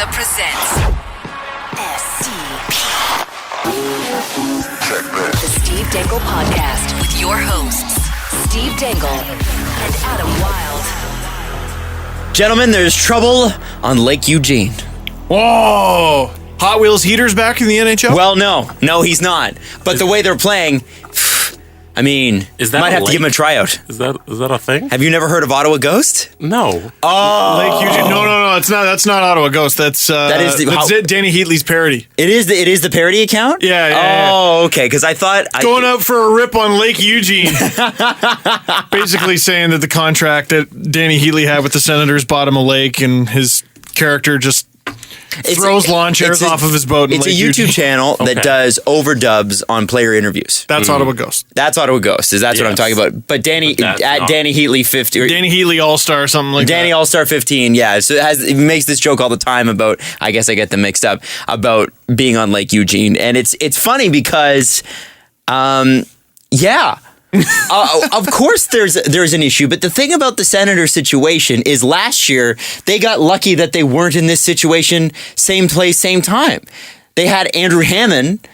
Mazda presents SCP. The Steve Dangle Podcast with your hosts, Steve Dangle and Adam Wilde. Gentlemen, there's trouble on Lake Eugene. Whoa! Hot Wheels heaters back in the NHL? Well, no, he's not. But the way they're playing, I mean, might have to give him a tryout. Is that a thing? Have you never heard of Ottawa Ghost? No. Oh, Lake Eugene? No, it's not. That's not Ottawa Ghost. That's Danny Heatley's parody. It is the parody account. Yeah. Oh, okay. Because I thought going out for a rip on Lake Eugene, basically saying that the contract that Danny Heatley had with the Senators bought him a lake, and his character just throws lawn chairs off of his boat. It's a YouTube channel that does overdubs on player interviews. That's Ottawa Ghost. That's Ottawa Ghost. That's what I'm talking about. But Danny Heatley 50, or Danny Heatley All Star, something like Danny that. All Star 15. Yeah, so it makes this joke all the time about. I guess I get them mixed up about being on Lake Eugene, and it's funny because, yeah. Of course there's an issue, but the thing about the Senator situation is last year they got lucky that they weren't in this situation same place, same time. They had Andrew Hammond,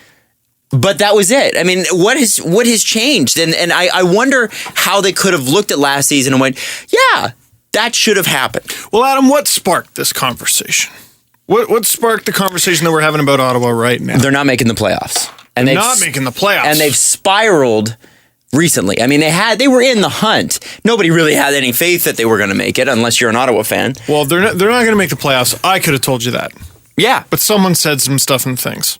but that was it. I mean, what has changed? And I wonder how they could have looked at last season and went, yeah, that should have happened. Well, Adam, what sparked this conversation? What sparked the conversation that we're having about Ottawa right now? They're not making the playoffs. And they're not making the playoffs. And they've spiraled recently. I mean, they were in the hunt. Nobody really had any faith that they were going to make it, unless you're an Ottawa fan. Well, they're not going to make the playoffs. I could have told you that. Yeah, but someone said some stuff and things.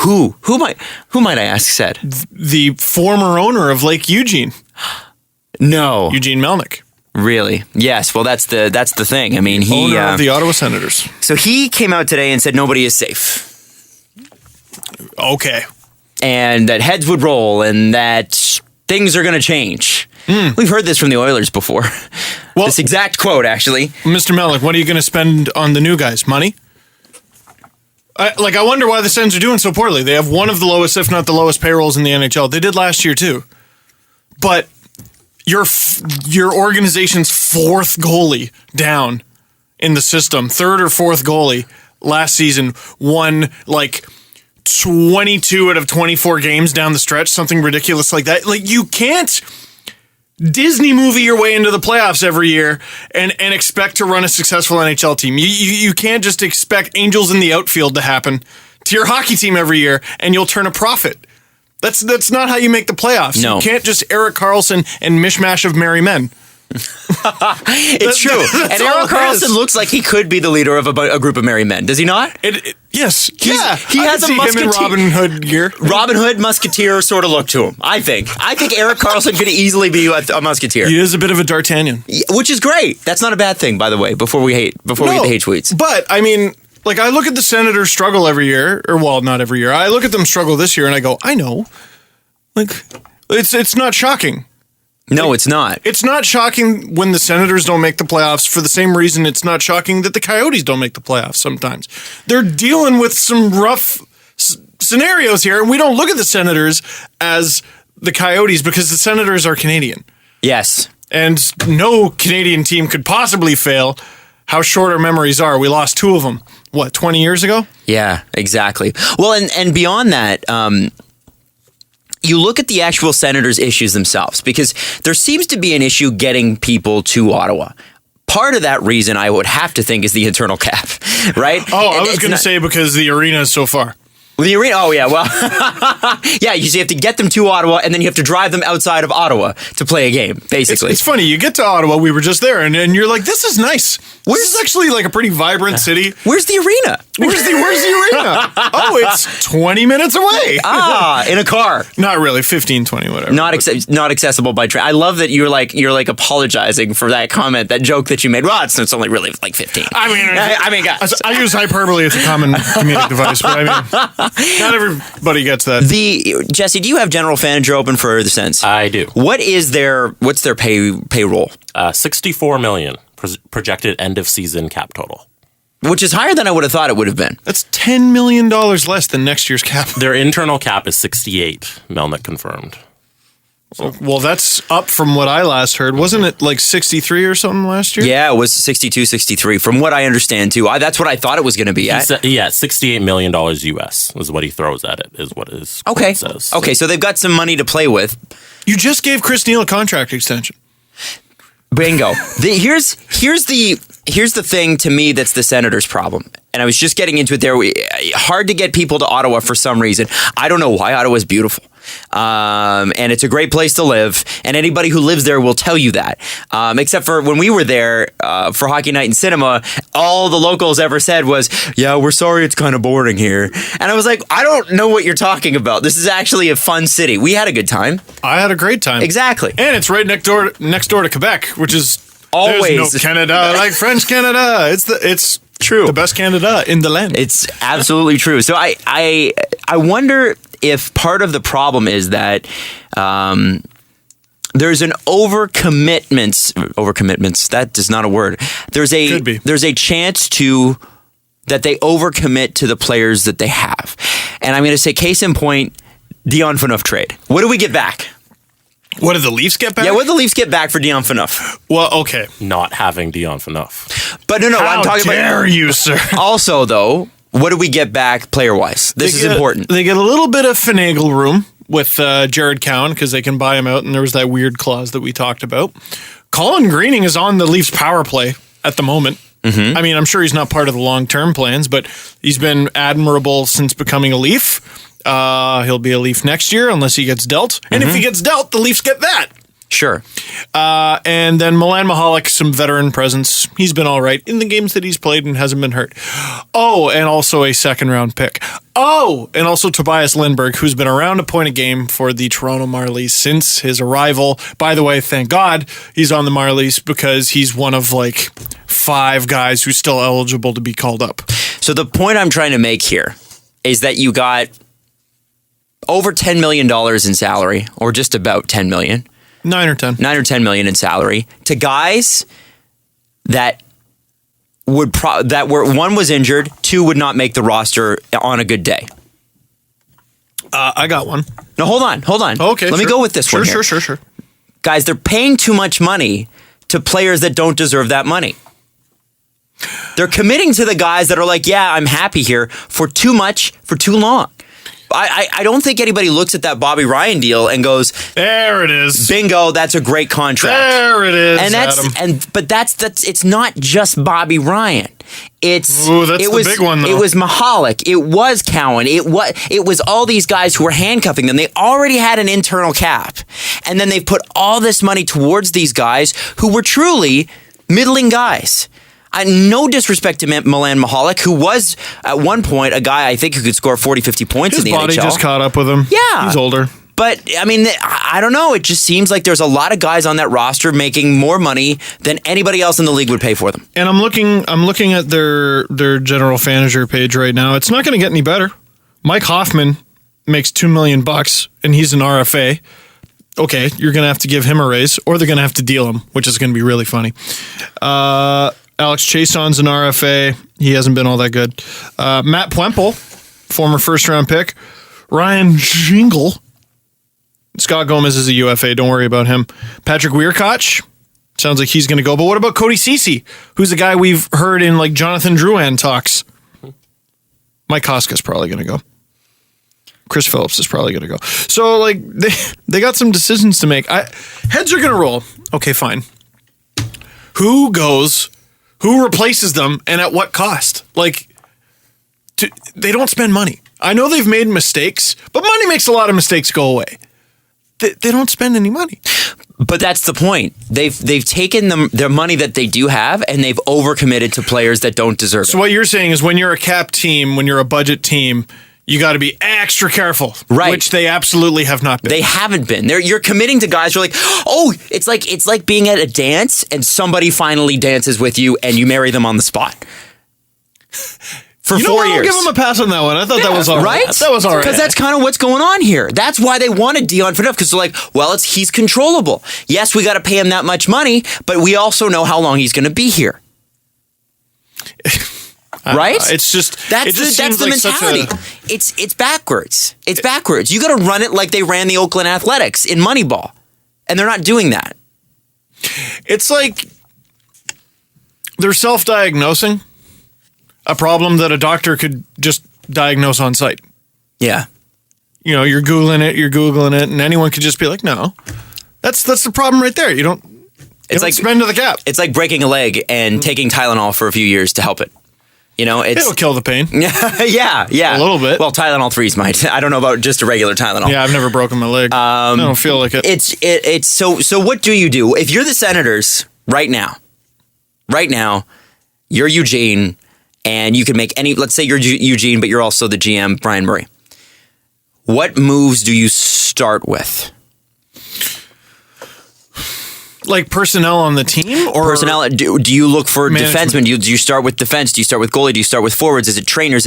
Who might I ask said? The former owner of Lake Eugene. No, Eugene Melnick. Really? Yes. Well, that's the thing. I mean, he owner of the Ottawa Senators. So he came out today and said nobody is safe. Okay. And that heads would roll, and that things are going to change. We've heard this from the Oilers before. Well, this exact quote, actually. Mr. Melnick, what are you going to spend on the new guys? Money? I wonder why the Sens are doing so poorly. They have one of the lowest, if not the lowest, payrolls in the NHL. They did last year, too. But your organization's fourth goalie down in the system, third or fourth goalie last season, won 22 out of 24 games down the stretch, something ridiculous like that. You can't Disney movie your way into the playoffs every year and expect to run a successful NHL team. You can't just expect angels in the outfield to happen to your hockey team every year and you'll turn a profit. That's not how you make the playoffs. No. You can't just Erik Karlsson and mishmash of merry men. It's true. And Erik Karlsson looks like he could be the leader of a group of merry men. Does he not? Yes. He has a musketeer. Him in Robin Hood gear. Robin Hood musketeer sort of look to him, I think. I think Erik Karlsson could easily be a musketeer. He is a bit of a D'Artagnan. Which is great. That's not a bad thing, by the way, before we get the hate tweets. But, I mean, I look at the Senators struggle every year, or well, not every year. I look at them struggle this year and I go, I know. It's not shocking. No, it's not. It's not shocking when the Senators don't make the playoffs for the same reason it's not shocking that the Coyotes don't make the playoffs sometimes. They're dealing with some rough scenarios here, and we don't look at the Senators as the Coyotes because the Senators are Canadian. Yes. And no Canadian team could possibly fail. How short our memories are. We lost two of them, 20 years ago? Yeah, exactly. Well, and beyond that, you look at the actual Senators' issues themselves, because there seems to be an issue getting people to Ottawa. Part of that reason, I would have to think, is the internal cap, right? Oh, I was going to say because the arena is so far. The arena? Oh, yeah. Well, yeah, you have to get them to Ottawa, and then you have to drive them outside of Ottawa to play a game, basically. It's funny. You get to Ottawa, we were just there, and you're like, this is nice. This is actually a pretty vibrant city. Where's the arena? Where's the arena? Oh, it's 20 minutes away. In a car. Not really, 15, 20, whatever. Not accessible by train. I love that you're apologizing for that comment, that joke that you made. Well, it's only really 15. I mean, guys, I use hyperbole as a common comedic device, but I mean, not everybody gets that. Jesse, do you have general manager open for the Sens? I do. What's their payroll? $64 million projected end of season cap total, which is higher than I would have thought it would have been. That's $10 million less than next year's cap. Their internal cap is 68. Melnick confirmed. Well, that's up from what I last heard. Wasn't it like 63 or something last year? Yeah, it was 62, 63, from what I understand, too. That's what I thought it was going to be at. $68 million US is what he throws at it, is what his quote says. Okay, so they've got some money to play with. You just gave Chris Neal a contract extension. Bingo. Here's the thing to me that's the Senators' problem. And I was just getting into it there. Hard to get people to Ottawa for some reason. I don't know why. Ottawa's beautiful. And it's a great place to live. And anybody who lives there will tell you that. Except for when we were there for Hockey Night in Cinema, all the locals ever said was, yeah, we're sorry it's kind of boring here. And I was like, I don't know what you're talking about. This is actually a fun city. We had a good time. I had a great time. Exactly. And it's right next door to Quebec, which is always there's no Canada like French Canada. It's true. The best Canada in the land. It's absolutely true. So I wonder if part of the problem is that there's an overcommitments. That is not a word. There's a chance that they overcommit to the players that they have. And I'm going to say case in point, Dion Phaneuf trade. What do we get back? What did the Leafs get back? Yeah, what did the Leafs get back for Dion Phaneuf? Well, okay. Not having Dion Phaneuf. But no, I'm talking about... How dare you, sir? Also, though, what do we get back player-wise? This is important. They get a little bit of finagle room with Jared Cowan because they can buy him out, and there was that weird clause that we talked about. Colin Greening is on the Leafs power play at the moment. Mm-hmm. I mean, I'm sure he's not part of the long-term plans, but he's been admirable since becoming a Leaf. He'll be a Leaf next year unless he gets dealt. And if he gets dealt, the Leafs get that. Sure. And then Milan Michalek, some veteran presence. He's been all right in the games that he's played and hasn't been hurt. Oh, and also a second-round pick. Oh, and also Tobias Lindbergh, who's been around a point a game for the Toronto Marlies since his arrival. By the way, thank God he's on the Marlies because he's one of like 5 guys who's still eligible to be called up. So the point I'm trying to make here is that you got over $10 million in salary, or just about $10 million. 9 or 10 million in salary to guys that one was injured, 2 would not make the roster on a good day. I got one. No, hold on. Okay, let me go with this one. Sure. Guys, they're paying too much money to players that don't deserve that money. They're committing to the guys that are like, yeah, I'm happy here for too much for too long. I don't think anybody looks at that Bobby Ryan deal and goes, there it is. Bingo, that's a great contract. There it is. And that's it's not just Bobby Ryan. That's the big one, though. It was Michalek. It was Cowan. It was all these guys who were handcuffing them. They already had an internal cap. And then they put all this money towards these guys who were truly middling guys. No disrespect to Milan Michalek, who was at one point a guy I think who could score 40, 50 points in the NHL. His body just caught up with him. Yeah. He's older. But, I mean, I don't know. It just seems like there's a lot of guys on that roster making more money than anybody else in the league would pay for them. And I'm looking at their general manager page right now. It's not going to get any better. Mike Hoffman makes $2 million, and he's an RFA. Okay, you're going to have to give him a raise, or they're going to have to deal him, which is going to be really funny. Alex Chason's an RFA. He hasn't been all that good. Matt Puempel, former first-round pick. Ryan Jingle. Scott Gomez is a UFA. Don't worry about him. Patrick Weirkoch. Sounds like he's going to go. But what about Cody Ceci, who's a guy we've heard in like Jonathan Drouin talks? Mike Koska's probably going to go. Chris Phillips is probably going to go. So, like, they got some decisions to make. Heads are going to roll. Okay, fine. Who goes... Who replaces them and at what cost? Like, they don't spend money. I know they've made mistakes, but money makes a lot of mistakes go away. They don't spend any money. But that's the point. They've taken their money that they do have and they've overcommitted to players that don't deserve it. So what you're saying is when you're a cap team, when you're a budget team, you got to be extra careful, right? Which they absolutely have not been. They haven't been. You're committing to guys who are like, oh, it's like being at a dance and somebody finally dances with you and you marry them on the spot. For 4 years. I'll give them a pass on that one. I thought that was all right. That was all right. Because that's kind of what's going on here. That's why they wanted Dion Phaneuf, because they're like, well, he's controllable. Yes, we got to pay him that much money, but we also know how long he's going to be here. Right? It's just that's the mentality. It's backwards. It's backwards. You got to run it like they ran the Oakland Athletics in Moneyball. And they're not doing that. It's like they're self-diagnosing a problem that a doctor could just diagnose on site. Yeah. You know, you're Googling it, and anyone could just be like, no, that's the problem right there. You don't spend to the cap. It's like breaking a leg and taking Tylenol for a few years to help it. You know, it'll kill the pain. yeah. A little bit. Well, Tylenol 3s might. I don't know about just a regular Tylenol. Yeah, I've never broken my leg. I don't feel like it. It's so what do you do? If you're the Senators right now, you're Eugene, and you can make let's say you're Eugene, but you're also the GM, Brian Murray. What moves do you start with? Like personnel on the team, or personnel? Do you look for defensemen? Do you start with defense? Do you start with goalie? Do you start with forwards? Is it trainers?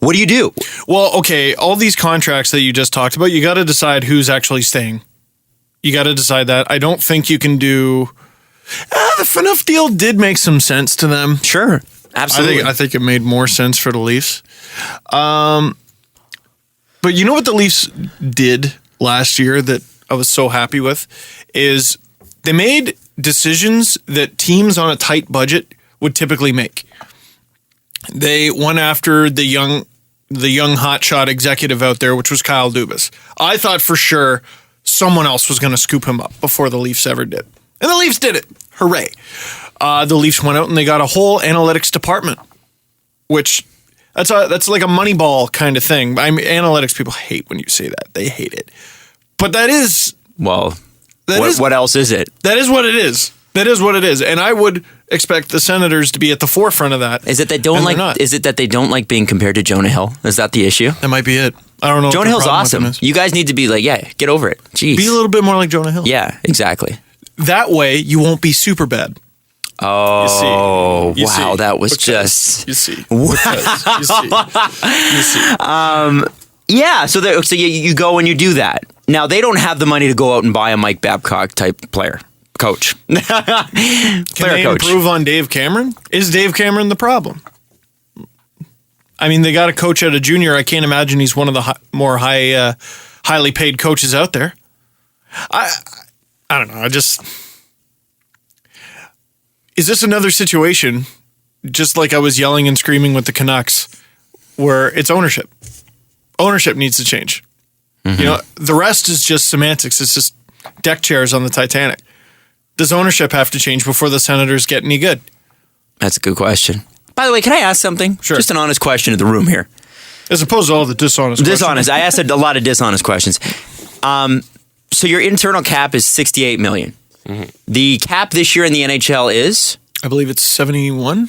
What do you do? Well, okay, all these contracts that you just talked about, you got to decide who's actually staying. You got to decide that. I don't think you can do. The Phaneuf deal did make some sense to them. Sure, absolutely. I think it made more sense for the Leafs. But you know what the Leafs did last year that I was so happy with is they made decisions that teams on a tight budget would typically make. They went after the young hotshot executive out there, which was Kyle Dubas. I thought for sure someone else was going to scoop him up before the Leafs ever did. And the Leafs did it. Hooray. The Leafs went out and they got a whole analytics department, which that's like a Moneyball kind of thing. Analytics people hate when you say that. They hate it. But that is... Well... What else is it? That is what it is. That is what it is. And I would expect the Senators to be at the forefront of that. Is it that they don't like being compared to Jonah Hill? Is that the issue? That might be it. I don't know. Jonah Hill's awesome. You guys need to be like, yeah, get over it. Jeez. Be a little bit more like Jonah Hill. Yeah, exactly. That way you won't be super bad. Oh, you see. Wow, that was just... You see. Yeah, so you go and you do that. Now, they don't have the money to go out and buy a Mike Babcock type coach. Can they improve on Dave Cameron? Is Dave Cameron the problem? I mean, they got a coach out of junior. I can't imagine he's one of the more highly paid coaches out there. I don't know. Is this another situation, just like I was yelling and screaming with the Canucks, where it's ownership? Ownership needs to change. Mm-hmm. You know, the rest is just semantics. It's just deck chairs on the Titanic. Does ownership have to change before the Senators get any good? That's a good question. By the way, can I ask something? Sure. Just an honest question to the room here. As opposed to all the dishonest questions. I asked a lot of dishonest questions. So your internal cap is $68 million. Mm-hmm. The cap this year in the NHL is? I believe it's 71.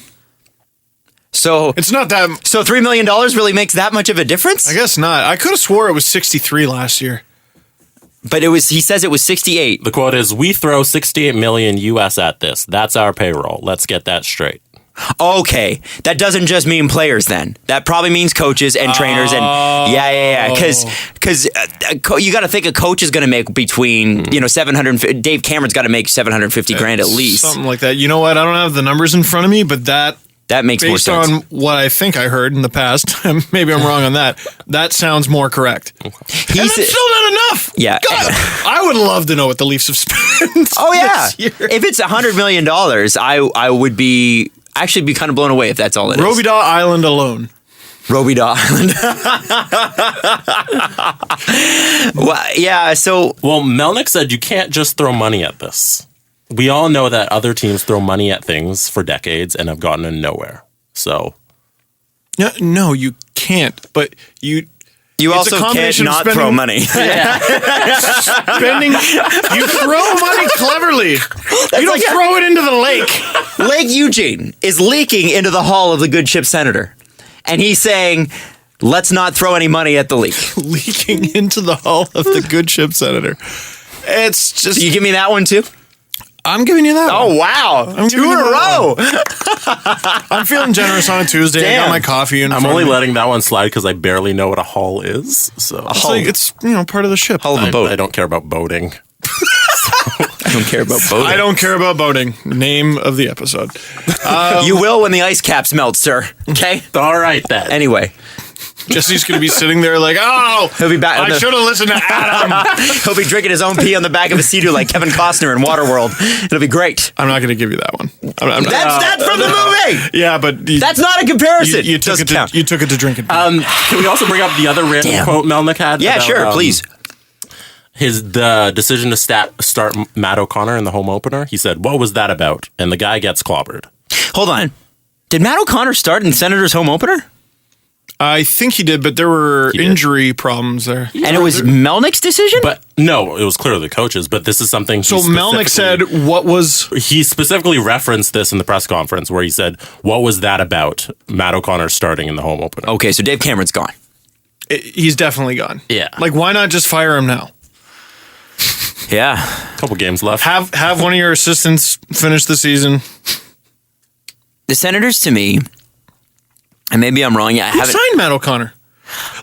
So it's not that. So $3 million really makes that much of a difference? I guess not. I could have swore it was 63 last year. But it was. He says it was 68. The quote is, "We throw 68 million US at this. That's our payroll. Let's get that straight." Okay, that doesn't just mean players. Then that probably means coaches and trainers and yeah. Because you got to think a coach is going to make between 700. Dave Cameron's got to make $750,000 at least, something like that. You know what? I don't have the numbers in front of me, but that makes more sense. Based on what I think I heard in the past, maybe I'm wrong on that. That sounds more correct. And that's still not enough. Yeah, God, I would love to know what the Leafs have spent. Oh yeah, this year. If it's $100 million, I would be. Actually be kind of blown away if that's all it is. Robidaw Island alone. Robidaw Island. Well, yeah, so... Well, Melnick said you can't just throw money at this. We all know that other teams throw money at things for decades and have gotten in nowhere. So... No, you can't. But you also can't not throw money. Yeah. Spending. You throw money cleverly. You don't throw it into the lake. Lake Eugene is leaking into the hull of the good ship Senator. And he's saying, let's not throw any money at the leak. Leaking into the hull of the good ship Senator. It's just... You give me that one too? I'm giving you that one. Oh, wow. 2 in a row. I'm feeling generous on a Tuesday. Damn. I got my coffee. I'm only letting that one slide because I barely know what a hull is. So it's part of the ship. Hull of a boat. I don't care about boating. I don't care about boating. I don't care about boating. Name of the episode. You will when the ice caps melt, sir. Okay? All right, then. Anyway. Jesse's going to be sitting there like, oh, He'll be back. I should have listened to Adam. He'll be drinking his own pee on the back of a Sea-Doo like Kevin Costner in Waterworld. It'll be great. I'm not going to give you that one. That's from the movie. Yeah, but That's not a comparison. you took Doesn't it. count. You took it to drinking. Can we also bring up the other random quote Melnick had? Yeah, about, sure, please. The decision to start Matt O'Connor in the home opener. He said, "What was that about?" And the guy gets clobbered. Hold on. Did Matt O'Connor start in Senators' home opener? I think he did, but there were injury problems there. And it was Melnick's decision? But no, it was clearly the coaches. But this is something. So Melnick said, "What was?" He specifically referenced this in the press conference where he said, "What was that about?" Matt O'Connor starting in the home opener. Okay, so Dave Cameron's gone. He's definitely gone. Yeah. Like, why not just fire him now? Yeah. Couple games left. Have one of your assistants finish the season. The Senators, to me, and maybe I'm wrong. Yeah, I Who haven't. signed Matt O'Connor?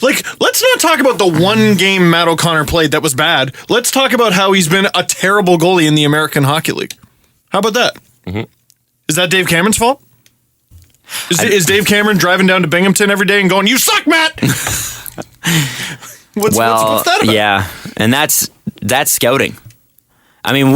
Like, let's not talk about the one game Matt O'Connor played that was bad. Let's talk about how he's been a terrible goalie in the American Hockey League. How about that? Mm-hmm. Is that Dave Cameron's fault? Is Dave Cameron driving down to Binghamton every day and going, "You suck, Matt"? What's that about? Yeah, and that's scouting. I mean,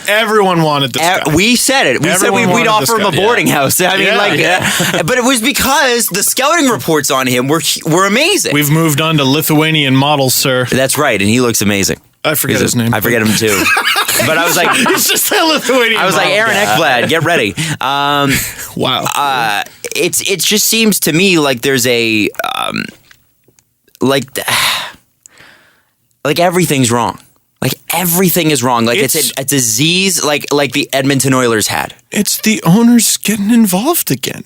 everyone wanted this guy. we said it. We Everyone said we'd wanted offer this him a guy. boarding house. I mean, but it was because the scouting reports on him were amazing. We've moved on to Lithuanian models, sir. That's right, and he looks amazing. I forget his name. I forget him too. But I was like, It's just that Lithuanian. I was like, Aaron Ekblad, get ready. Wow. It just seems to me like there's a like everything's wrong. Like everything is wrong. Like it's a disease like the Edmonton Oilers had. It's the owners getting involved again.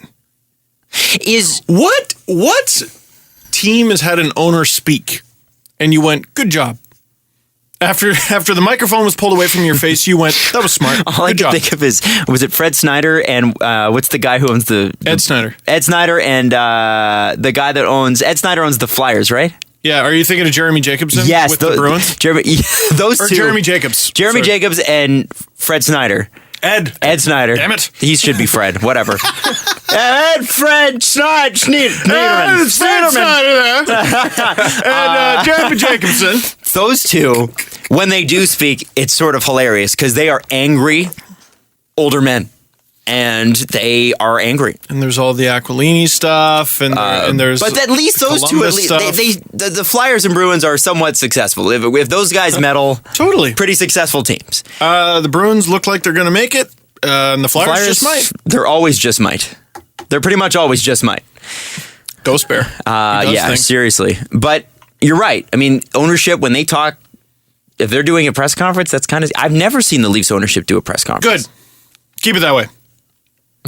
What team has had an owner speak and you went, "Good job"? After the microphone was pulled away from your face, you went, "That was smart." All I can think of is, was it Fred Snyder and what's the guy who owns the Ed Snyder. Ed Snyder and the guy that owns Ed Snyder owns the Flyers, right? Yeah, are you thinking of Jeremy Jacobson? Yes, with the Bruins. Those Or two. Jeremy Jacobs. Jeremy Sorry. Jacobs and Fred Snyder. Ed Snyder. Damn it. He should be Fred. Whatever. Fred Snyder. Fred Snyder there. And Jeremy Jacobson. Those two, when they do speak, it's sort of hilarious because they are angry older men. And they are angry. And there's all the Aquilini stuff, and there's. But at least those two, at Columbus least stuff. the Flyers and Bruins are somewhat successful. If those guys medal, Totally. pretty successful teams. The Bruins look like they're going to make it, and the Flyers just might. They're always just might. They're pretty much always just might. Ghost Bear. He does Yeah, things. seriously. But you're right. I mean, ownership, when they talk, if they're doing a press conference, that's kind of. I've never seen the Leafs ownership do a press conference. Good. Keep it that way.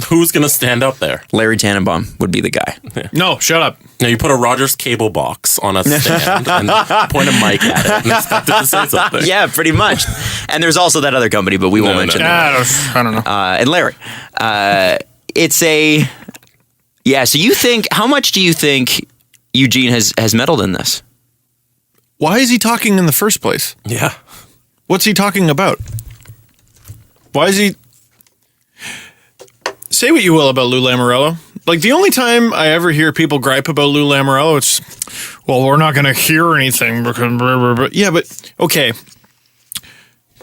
Who's going to stand up there? Larry Tannenbaum would be the guy. No, shut up. Now you put a Rogers cable box on a stand and point a mic at it and expect it to say something. Yeah, pretty much. And there's also that other company, but we won't mention that. I don't know. And Larry, it's a. Yeah, so you think, how much do you think Eugene has meddled in this? Why is he talking in the first place? Yeah. What's he talking about? Why is he... Say what you will about Lou Lamoriello. Like, the only time I ever hear people gripe about Lou Lamoriello, it's, well, we're not going to hear anything because... Blah, blah, blah. Yeah, but, okay.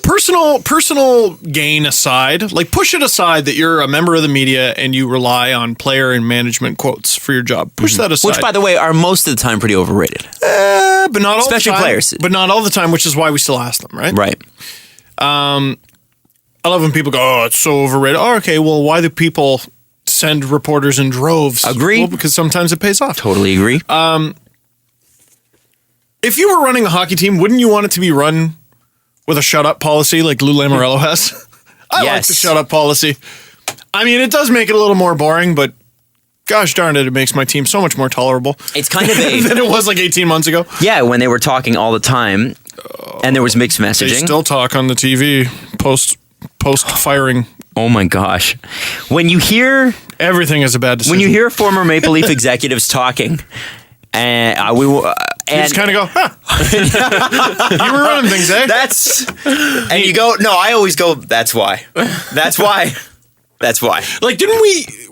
Personal gain aside, like, push it aside that you're a member of the media and you rely on player and management quotes for your job. Push that aside. Which, by the way, are most of the time pretty overrated. But not all Especially the time. players. But not all the time, which is why we still ask them, right? Right. I love when people go, "Oh, it's so overrated." Oh, okay, well, why do people send reporters in droves? Agree. Well, because sometimes it pays off. Totally agree. If you were running a hockey team, wouldn't you want it to be run with a shut up policy like Lou Lamoriello has? I like Yes. the shut up policy. I mean, it does make it a little more boring, but gosh darn it, it makes my team so much more tolerable It's kind of a... than it was like 18 months ago. Yeah, when they were talking all the time and there was mixed They messaging. still talk on the TV post firing. Oh my gosh. When you hear Everything is a bad decision. when you hear former Maple Leaf executives talking, and you just kind of go, huh. You were running things, eh? that's and you go, no, I always go, that's why. That's why. That's why. Like, didn't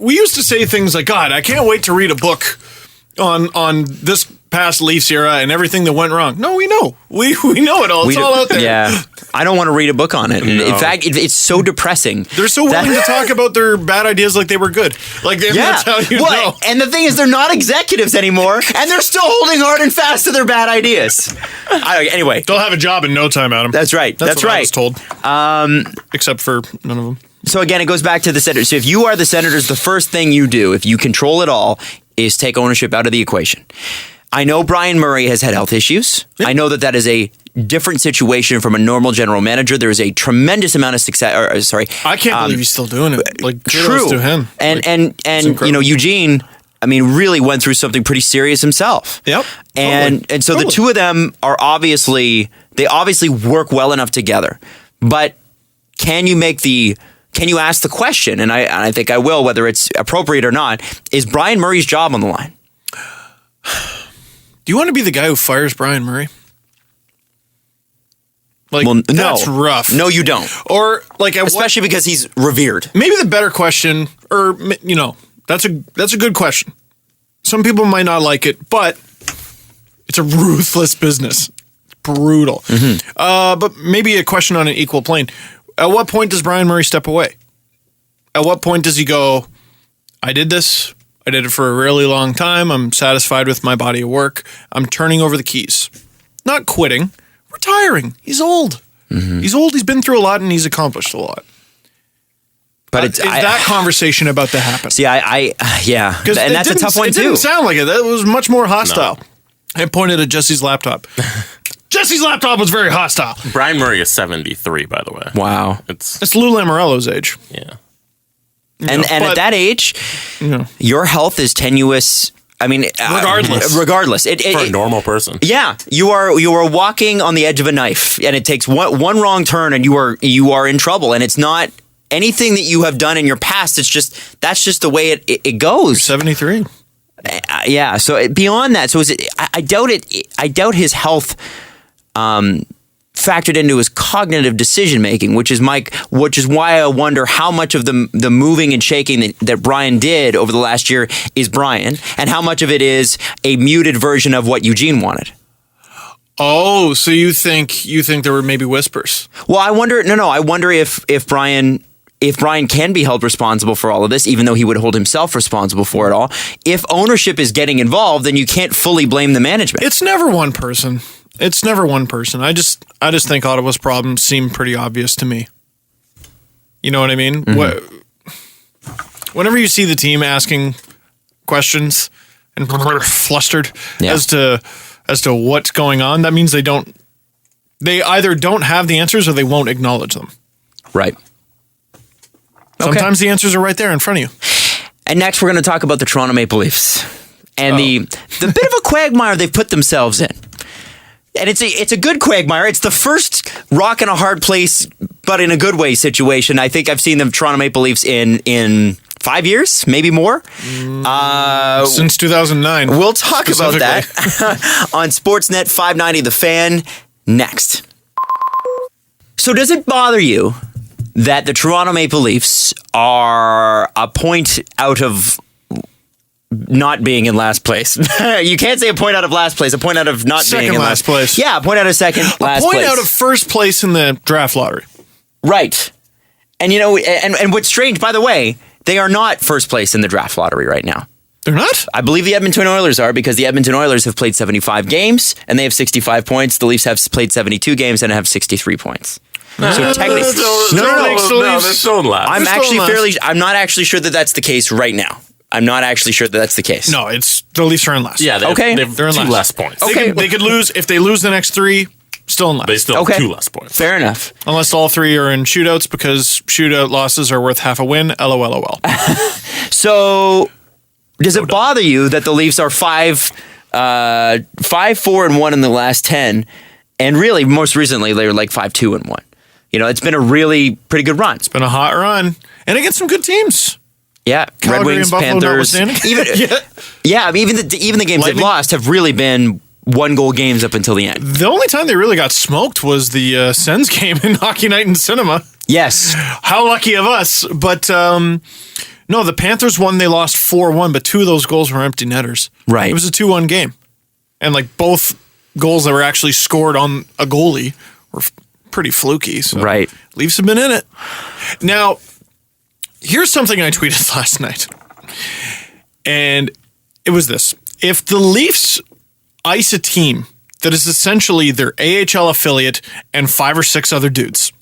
we used to say things like, God, I can't wait to read a book on this past Leafs era and everything that went wrong. No, we know. We know it all. It's all out there. Yeah. I don't want to read a book on it. And in fact, it's so depressing. They're so willing to talk about their bad ideas like they were good. Like, that's how you know. And the thing is, they're not executives anymore, and they're still holding hard and fast to their bad ideas. Anyway. They'll have a job in no time, Adam. That's right. That's right. I was told. Except for none of them. So again, it goes back to the Senators. So if you are the Senators, the first thing you do, if you control it all, is take ownership out of the equation. I know Brian Murray has had health issues. Yep. I know that is a different situation from a normal general manager. There is a tremendous amount of success. I can't believe he's still doing it. Like, true to him. And Eugene, I mean, really went through something pretty serious himself. Yep. And so the two of them are obviously work well enough together. But can you ask the question? And I think I will, whether it's appropriate or not. Is Brian Murray's job on the line? Do you want to be the guy who fires Brian Murray? Like, well, no. That's rough. No, you don't. Or like, especially because he's revered. Maybe the better question, or that's a good question. Some people might not like it, but it's a ruthless business. It's brutal. Mm-hmm. But maybe a question on an equal plane. At what point does Brian Murray step away? At what point does he go, I did this. I did it for a really long time. I'm satisfied with my body of work. I'm turning over the keys. Not quitting. Retiring. He's old. Mm-hmm. He's old. He's been through a lot and he's accomplished a lot. But is that conversation about to happen? See, yeah. And that's a tough one, too. It didn't sound like it. That was much more hostile. No. I pointed at Jesse's laptop. Jesse's laptop was very hostile. Brian Murray is 73, by the way. Wow. It's Lou Lamoriello's age. Yeah. And at that age, your health is tenuous. I mean, regardless, for a normal person. Yeah, you are walking on the edge of a knife, and it takes one wrong turn, and you are in trouble. And it's not anything that you have done in your past. That's just the way it goes. 73. Yeah. So beyond that, I doubt it. I doubt his health factored into his cognitive decision making, which is why I wonder how much of the moving and shaking that Brian did over the last year is Brian, and how much of it is a muted version of what Eugene wanted. Oh, so you think there were maybe whispers? Well, I wonder. No, I wonder if Brian can be held responsible for all of this, even though he would hold himself responsible for it all. If ownership is getting involved, then you can't fully blame the management. It's never one person. I just think Ottawa's problems seem pretty obvious to me. You know what I mean? Mm-hmm. Whenever you see the team asking questions and flustered as to what's going on, that means they either don't have the answers or they won't acknowledge them. Right. Sometimes the answers are right there in front of you. And next we're going to talk about the Toronto Maple Leafs and the bit of a quagmire they've put themselves in. And it's a good quagmire. It's the first rock in a hard place, but in a good way situation. I think I've seen the Toronto Maple Leafs in 5 years, maybe more. Since 2009. We'll talk about that on Sportsnet 590 The Fan next. So does it bother you that the Toronto Maple Leafs are a point out of not being in last place? You can't say a point out of last place, a point out of not being in last place. Yeah, a point out of second, last place. A point out of first place in the draft lottery. Right. And and what's strange, by the way, they are not first place in the draft lottery right now. They're not? I believe the Edmonton Oilers are, because the Edmonton Oilers have played 75 games and they have 65 points. The Leafs have played 72 games and have 63 points. So technically, they're still in last. I'm not actually sure that that's the case right now. I'm not actually sure that that's the case. No, it's the Leafs are in last. Yeah, they're in two less points. Okay, they could lose if they lose the next three. Still in last. They still have 2 less points. Fair enough. Unless all 3 are in shootouts, because shootout losses are worth half a win. LOL. So, does it bother you that the Leafs are 5-4-1 in the last 10, and really most recently they were like 5-2-1? You know, it's been a really pretty good run. It's been a hot run, and against some good teams. Yeah, Calgary Red Wings, and Panthers. Even the games they've lost have really been 1-goal games up until the end. The only time they really got smoked was the Sens game in Hockey Night in Cinema. Yes. How lucky of us. But No, the Panthers won. They lost 4-1, but 2 of those goals were empty netters. Right. It was a 2-1 game. And like both goals that were actually scored on a goalie were pretty fluky. So Right. Leafs have been in it. Now, here's something I tweeted last night. And it was this. If the Leafs ice a team that is essentially their AHL affiliate and 5 or 6 other dudes,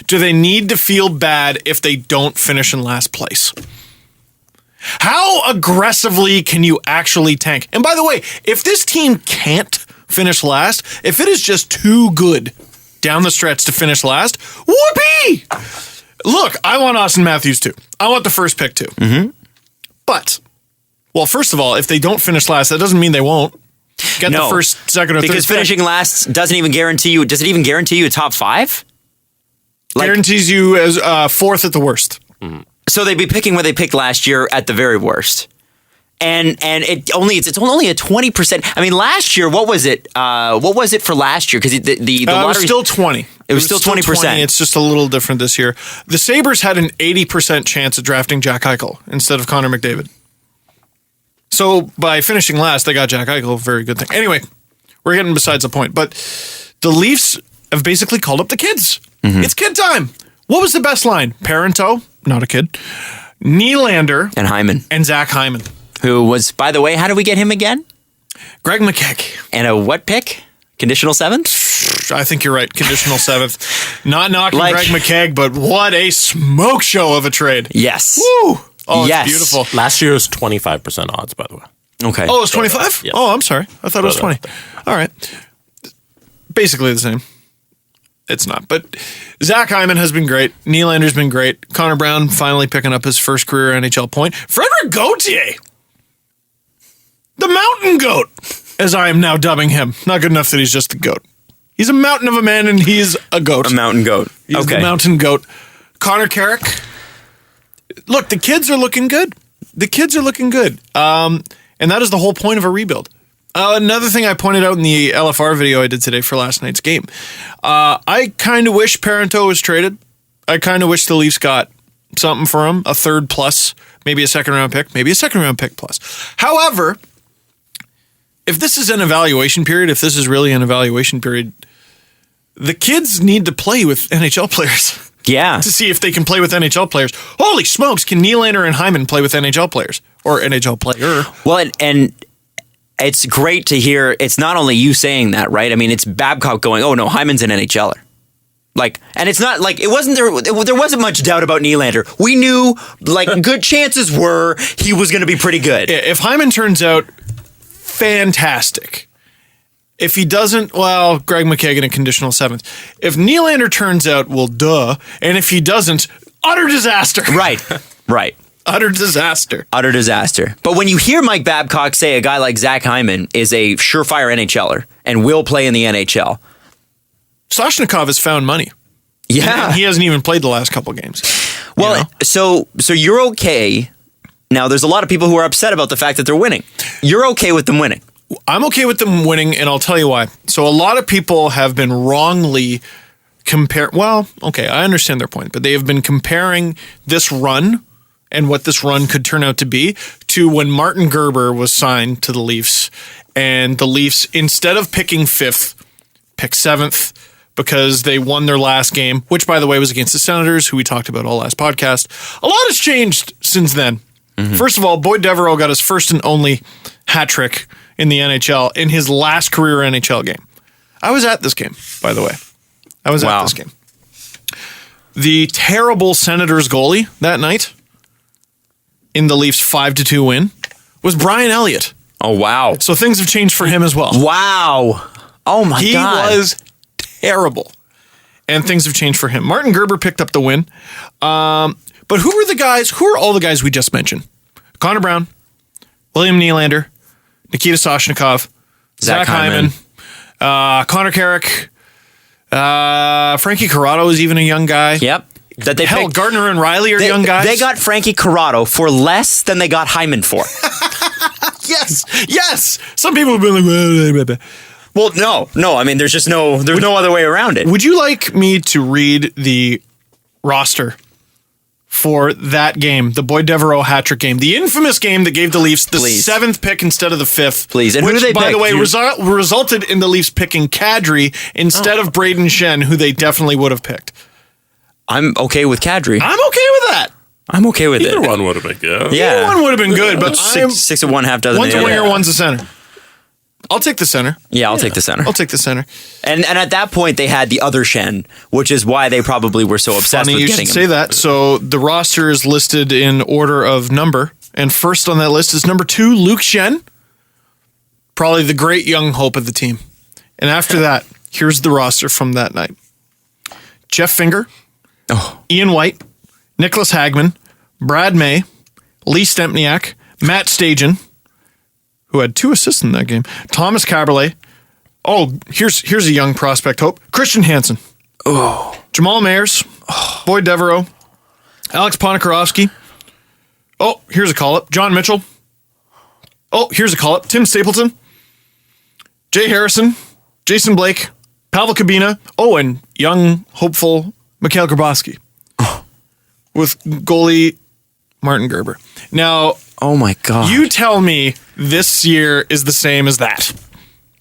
do they need to feel bad if they don't finish in last place? How aggressively can you actually tank? And by the way, if this team can't finish last, if it is just too good down the stretch to finish last, whoopee! Look, I want Austin Matthews too. I want the first pick too. Mm-hmm. But, well, first of all, if they don't finish last, that doesn't mean they won't get the first, second, or third because finishing last doesn't even guarantee you. Does it even guarantee you a top 5? Guarantees you as 4th at the worst. Mm-hmm. So they'd be picking what they picked last year at the very worst. And it's only a 20%. I mean, last year, what was it? What was it for last year? Because the lottery, it was still 20. It was still 20%. It's just a little different this year. The Sabres had an 80% chance of drafting Jack Eichel instead of Connor McDavid. So by finishing last, they got Jack Eichel. Very good thing. Anyway, we're getting besides the point. But the Leafs have basically called up the kids. Mm-hmm. It's kid time. What was the best line? Parento, not a kid. Nylander. And Hyman. And Zach Hyman. Who was, by the way, how did we get him again? Greg McKegg. And a what pick? Conditional 7th? I think you're right. Conditional 7th. Not knocking Greg McKegg, but what a smoke show of a trade. Yes. Woo! Oh, it's beautiful. Last year was 25% odds, by the way. Okay. Oh, it was 25? Yes. Oh, I'm sorry. I thought it was 20. All right. Basically the same. It's not. But Zach Hyman has been great. Nylander's been great. Connor Brown finally picking up his first career NHL point. Frederic Gauthier. The mountain goat, as I am now dubbing him. Not good enough that he's just a goat. He's a mountain of a man, and he's a goat. A mountain goat. He's the mountain goat. Connor Carrick. Look, the kids are looking good. The kids are looking good. And that is the whole point of a rebuild. Another thing I pointed out in the LFR video I did today for last night's game. I kind of wish Parento was traded. I kind of wish the Leafs got something for him, a 3rd plus, maybe a 2nd round pick, maybe a 2nd round pick plus. However, if this is an evaluation period, if this is really an evaluation period, the kids need to play with NHL players. Yeah. To see if they can play with NHL players. Holy smokes, can Nylander and Hyman play with NHL players? Or NHL player? Well, and it's great to hear. It's not only you saying that, right? I mean, it's Babcock going, oh no, Hyman's an NHLer. Like, and it's not like, there wasn't much doubt about Nylander. We knew, like, good chances were he was going to be pretty good. If Hyman turns out fantastic. If he doesn't, well, Greg McKegg in a conditional 7th. If Nylander turns out, well, duh. And if he doesn't, utter disaster. Right. Utter disaster. Utter disaster. But when you hear Mike Babcock say a guy like Zach Hyman is a surefire NHLer and will play in the NHL. Soshnikov has found money. Yeah. And he hasn't even played the last couple games. Well, so you're okay. Now, there's a lot of people who are upset about the fact that they're winning. You're okay with them winning. I'm okay with them winning, and I'll tell you why. So a lot of people have been wrongly well, okay, I understand their point, but they have been comparing this run and what this run could turn out to be to when Martin Gerbered was signed to the Leafs, and the Leafs, instead of picking 5th, picked 7th because they won their last game, which, by the way, was against the Senators, who we talked about all last podcast. A lot has changed since then. Mm-hmm. First of all, Boyd Devereaux got his first and only hat trick in the NHL in his last career NHL game. I was at this game, by the way. I was at this game. The terrible Senators goalie that night in the Leafs 5-2 win was Brian Elliott. Oh, wow. So things have changed for him as well. Wow. Oh, my God. He was terrible. And things have changed for him. Martin Gerbered picked up the win. But who are all the guys we just mentioned? Connor Brown, William Nylander, Nikita Soshnikov, Zach Hyman, Connor Carrick, Frankie Corrado is even a young guy. Yep. Gardner and Riley are young guys. They got Frankie Corrado for less than they got Hyman for. Yes. Some people have been like, well, no. I mean, there's no other way around it. Would you like me to read the roster for that game, the Boyd Devereaux hat-trick game, the infamous game that gave the Leafs the 7th pick instead of the 5th. Please. And which, who do they by pick? the way, resulted in the Leafs picking Kadri instead of Braden Shen, who they definitely would have picked. I'm okay with Kadri. I'm okay with that. I'm okay with Either it. one would have been good. Either one would have been good, but Six of one, half dozen one's of a the winger, other. one's a center. I'll take the center. Yeah, I'll take the center. I'll take the center. And at that point, they had the other Shen, which is why they probably were so obsessed Funny with you getting should him. say that. So the roster is listed in order of number, and first on that list is number 2, Luke Shen, probably the great young hope of the team. And after that, here's the roster from that night: Jeff Finger, Ian White, Nicholas Hagman, Brad May, Lee Stempniak, Matt Stajan, who had 2 assists in that game, Thomas Caberlet. Oh, here's a young prospect hope: Christian Hansen, Jamal Mayers, Boyd Devereaux, Alex Ponikarovsky. Oh, here's a call-up: John Mitchell. Oh, here's a call-up: Tim Stapleton, Jay Harrison, Jason Blake, Pavel Kabina. Oh, and young, hopeful Mikhail Grabowski with goalie Martin Gerbered. Now, Oh my God. you tell me this year is the same as that.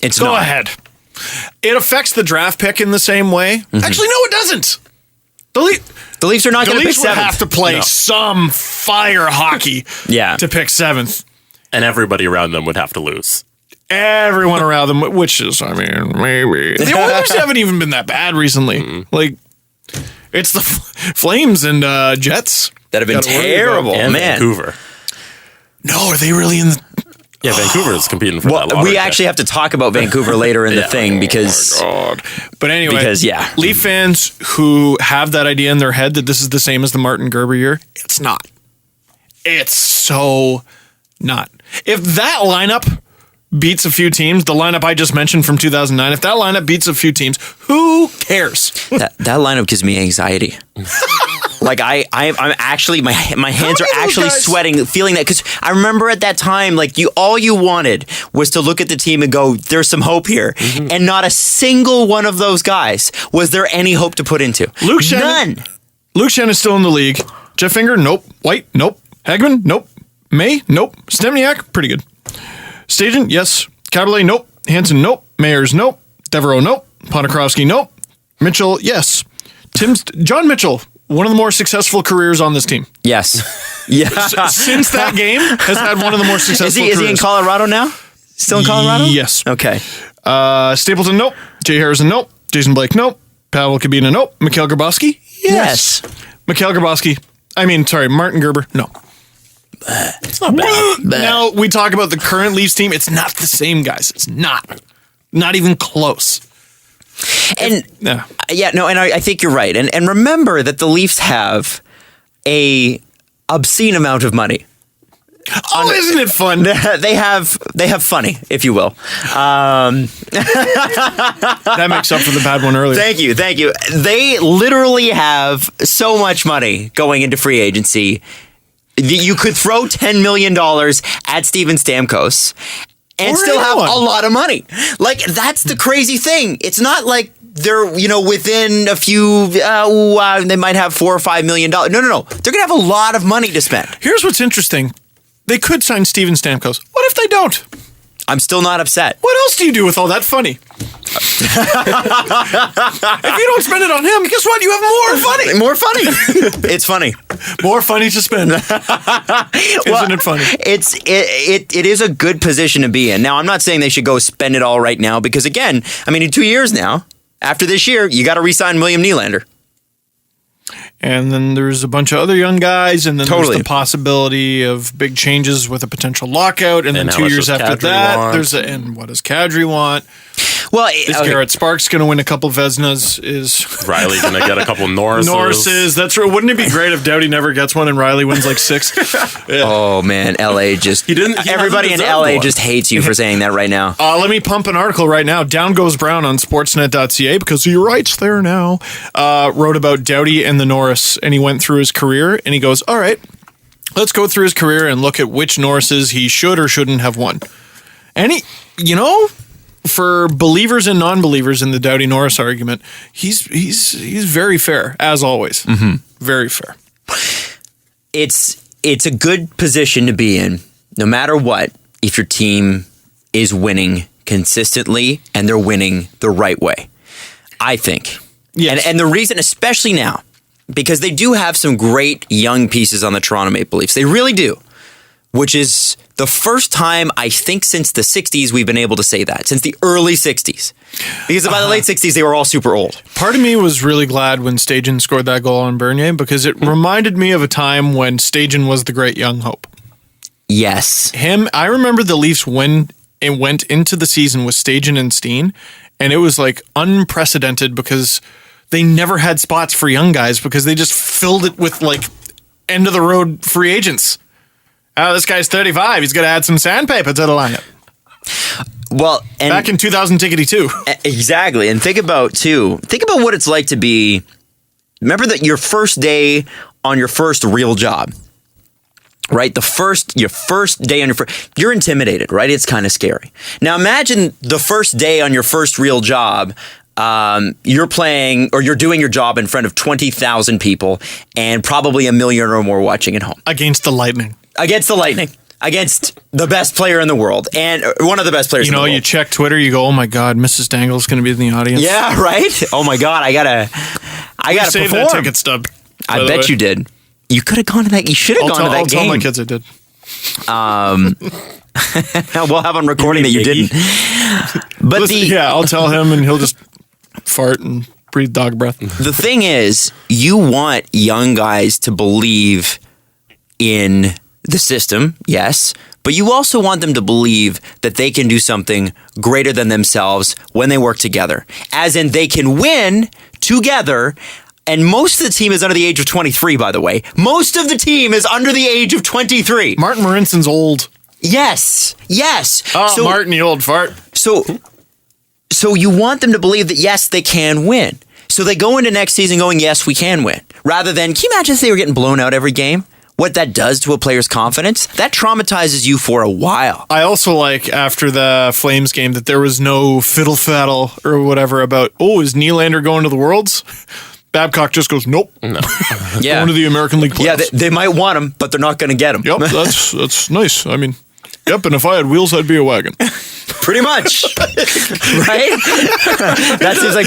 It's Go not. ahead. It affects the draft pick in the same way. Actually, no, it doesn't. The Leafs are not going to pick Leafs would 7th. have to play some fire hockey Yeah. to pick 7th. And everybody around them would have to lose. Everyone around them, which is, I mean, maybe. The Oilers haven't even been that bad recently. Like, it's the Flames and Jets that have been gotta worry terrible, And man. Vancouver. No, are they really in the... Yeah, Vancouver is competing for that Well, lottery we pick. actually have to talk about Vancouver later in the thing because God. But anyway, Because, yeah. Leaf fans who have that idea in their head that this is the same as the Martin Gerbered year, it's not. It's so not. If that lineup beats a few teams, the lineup I just mentioned from 2009, if that lineup beats a few teams, who cares? that lineup gives me anxiety. Like I'm actually my hands are many of those actually guys- sweating, feeling that because I remember at that time, like all you wanted was to look at the team and go, "There's some hope here," and not a single one of those guys was there any hope to put into. Luke Shannon- None. Luke Shen is still in the league. Jeff Finger, nope. White, nope. Hagman, nope. May, nope. Stempniak, pretty good. Stajan, yes. Caberlet, nope. Hansen, nope. Mayers, nope. Devereaux, nope. Ponikarovsky, nope. Mitchell, yes. John Mitchell, one of the more successful careers on this team. Yes. Yeah. Since that game, has had one of the more successful Is he careers. in Colorado now? Still in Colorado? Yes. Okay. Stapleton, nope. Jay Harrison, nope. Jason Blake, nope. Pavel Kabina, nope. Mikhail Grabowski, yes. Mikhail Grabowski, Martin Gerbered, no. It's not bad. Now we talk about the current Leafs team. It's not the same, guys. It's not even close. And Yeah. yeah, no, and I think you're right. And remember that the Leafs have a obscene amount of money. Oh, isn't it fun? They have funny, if you will. That makes up for the bad one earlier. Thank you. They literally have so much money going into free agency. You could throw $10 million at Steven Stamkos and Or still have anyone. a lot of money. Like, that's the crazy thing. It's not like they're, within a few, they might have $4 or $5 million. No. They're going to have a lot of money to spend. Here's what's interesting. They could sign Steven Stamkos. What if they don't? I'm still not upset. What else do you do with all that funny? If you don't spend it on him, guess what? You have more funny. More funny. It's funny. More funny to spend. Isn't it funny? It is a good position to be in. Now, I'm not saying they should go spend it all right now because, again, in 2 years now, after this year, you got to re-sign William Nylander. And then there's a bunch of other young guys, and then Totally. there's the possibility of big changes with a potential lockout, and then And how 2 much years does after Kadri that, want? and what does Kadri want? Well, Is Garrett Sparks going to win a couple Vezinas? Is Riley going to get a couple Norrises. Norris's? That's right. Wouldn't it be great if Doughty never gets one and Riley wins like 6? oh man, LA just everybody in hasn't LA deserved just hates you for saying that right now. Let me pump an article right now. Down Goes Brown on Sportsnet.ca because he writes there now. Wrote about Doughty and the Norris, and he went through his career, and he goes, all right, let's go through his career and look at which Norrises he should or shouldn't have won. And he, for believers and non-believers in the Doughty Norris argument, he's very fair, as always. Very fair. it's a good position to be in, no matter what, if your team is winning consistently and they're winning the right way, I think. Yes. And the reason, especially now, because they do have some great young pieces on the Toronto Maple Leafs. They really do, which is the first time, I think, since the 60s we've been able to say that, since the early 60s. Because by the late 60s, they were all super old. Part of me was really glad when Stajan scored that goal on Bernier because it reminded me of a time when Stajan was the great young hope. Yes. I remember the Leafs when it went into the season with Stajan and Steen, and it was like unprecedented because they never had spots for young guys because they just filled it with like end of the road free agents. Oh, this guy's 35. He's going to add some sandpaper to the lineup. Well, and back in 2022. Exactly. And think about what it's like to be, remember that your first day on your first real job, right? Your first day on you're intimidated, right? It's kind of scary. Now imagine the first day on your first real job. You're playing or you're doing your job in front of 20,000 people and probably 1 million or more watching at home. Against the Lightning. Against the best player in the world and one of the best players in the world. You check Twitter, you go, oh my God, Mrs. Dangle's going to be in the audience. Yeah, right? Oh my God, I gotta save perform. that ticket stub. I bet you did. You could have gone to that. You should have gone to that I'll game. tell my kids I did. We'll have on recording that you didn't. But Listen, I'll tell him and he'll just fart and breathe dog breath. The thing is, you want young guys to believe in the system, yes, but you also want them to believe that they can do something greater than themselves when they work together. As in, they can win together. And most of the team is under the age of 23, by the way. Most of the team is under the age of 23. Martin Marinson's old. Yes. Oh, Martin, you old fart. So you want them to believe that, yes, they can win. So they go into next season going, yes, we can win. Rather than, can you imagine if they were getting blown out every game? What that does to a player's confidence? That traumatizes you for a while. I also like, after the Flames game, that there was no fiddle-faddle or whatever about, is Nylander going to the Worlds? Babcock just goes, nope. No. Going to the American League playoffs. Yeah, they might want him, but they're not going to get him. Yep, that's nice. I mean, and if I had wheels, I'd be a wagon. Pretty much. Right? That seems like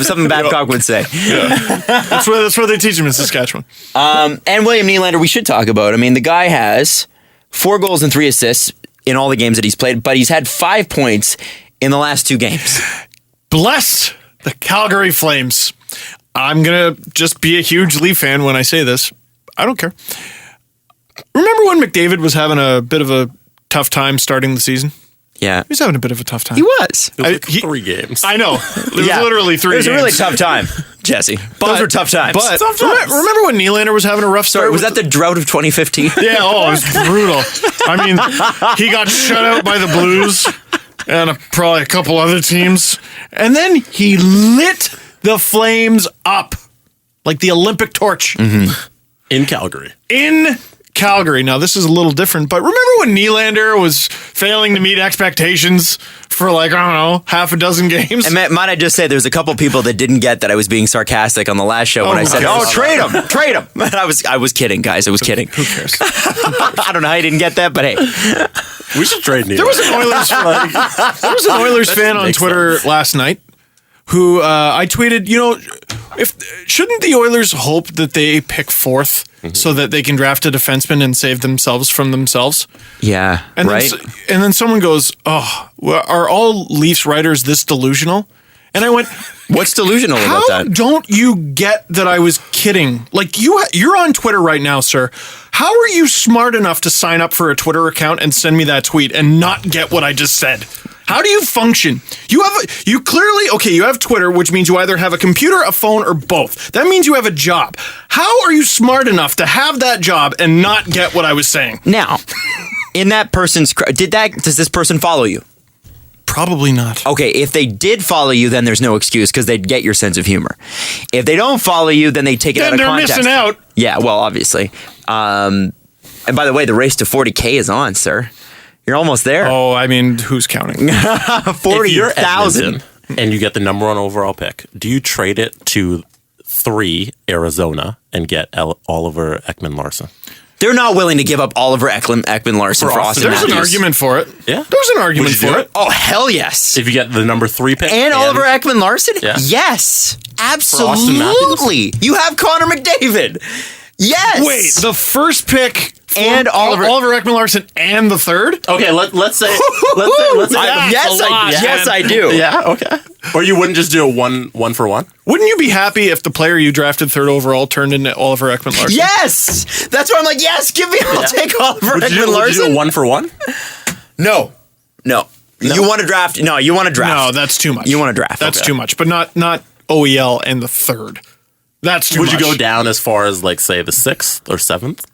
something Babcock would say. Yeah. That's where they teach him in Saskatchewan. And William Nylander, we should talk about. I mean, the guy has 4 goals and 3 assists in all the games that he's played, but he's had 5 points in the last 2 games. Bless the Calgary Flames. I'm going to just be a huge Leaf fan when I say this. I don't care. Remember when McDavid was having a bit of a tough time starting the season? Yeah. He was having a bit of a tough time. He was. It was like 3 games. I know. It was literally 3 games. It was a really tough time, Jesse. Those were tough times. But remember when Nylander was having a rough start? Sorry, was that the drought of 2015? Yeah, it was brutal. I mean, he got shut out by the Blues and probably a couple other teams. And then he lit the Flames up like the Olympic torch. Mm-hmm. In Calgary. In Calgary. Now, this is a little different, but remember when Nylander was failing to meet expectations for half a dozen games? And might I just say, there's a couple people that didn't get that I was being sarcastic on the last show when I said, trade him. And I was kidding, guys. I was kidding. Who cares? I don't know how you didn't get that, but hey. We should trade Nylander. There was an Oilers fan on Twitter last night who I tweeted, shouldn't the Oilers hope that they pick 4th so that they can draft a defenseman and save themselves from themselves? Yeah, and right. And then someone goes, are all Leafs writers this delusional? And I went, what's delusional about that? How don't you get that I was kidding? Like, you're on Twitter right now, sir. How are you smart enough to sign up for a Twitter account and send me that tweet and not get what I just said? How do you function? You have Twitter, which means you either have a computer, a phone, or both. That means you have a job. How are you smart enough to have that job and not get what I was saying? Now, in that person's, does this person follow you? Probably not. Okay, if they did follow you, then there's no excuse because they'd get your sense of humor. If they don't follow you, then they take it out of context. Then they're missing out. Yeah, well, obviously. And by the way, the race to 40K is on, sir. You're almost there. Oh, I mean, who's counting? 40,000. And you get the number 1 overall pick. Do you trade it to 3, Arizona, and get Oliver Ekman-Larsson. They're not willing to give up Oliver Ekman-Larsson for Austin There's Matthews. an argument for it. Yeah. There's an argument Would you for do it. Oh, hell yes. If you get the number 3 pick. And Oliver Ekman-Larsson? Yeah. Yes. Austin Absolutely. You have Connor McDavid. Yes. Wait, the first pick And Oliver Ekman-Larsson and the third? Okay, let's say Yes, I do. Yeah, okay. Or you wouldn't just do a one for one? Wouldn't you be happy if the player you drafted third overall turned into Oliver Ekman-Larsson? Yes. That's why I'm like, yes, give me, I'll take Oliver Would you do Ekman-Larsson. a 1 for 1? No. You want to draft? No, you want to draft. No, that's too much. You want to draft. That's Okay. too much, but not OEL and the third. That's too much. Would you go down as far as, like, say, the 6th or 7th?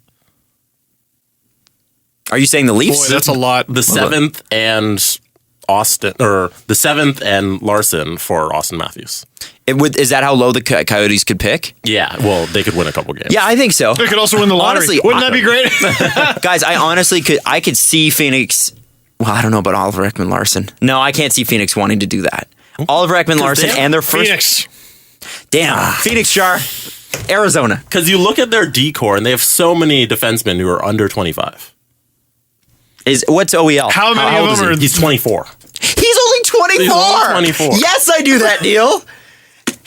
Are you saying the Leafs? Boy, that's a lot. The 7th and Austin, or the 7th and Larson for Austin Matthews. Is that how low the Coyotes could pick? Yeah, well, they could win a couple games. Yeah, I think so. They could also win the lottery. Honestly, Wouldn't that be great? Guys, I honestly could see Phoenix. Well, I don't know about Oliver Ekman-Larsson. No, I can't see Phoenix wanting to do that. Oliver Ekman-Larsson and their first. Phoenix. Damn. Phoenix Jar. Arizona. Because you look at their D-core, and they have so many defensemen who are under 25. What's OEL? How many How old of is them he? are? He's 24. He's only 24. He's only 24. Yes, I do that deal.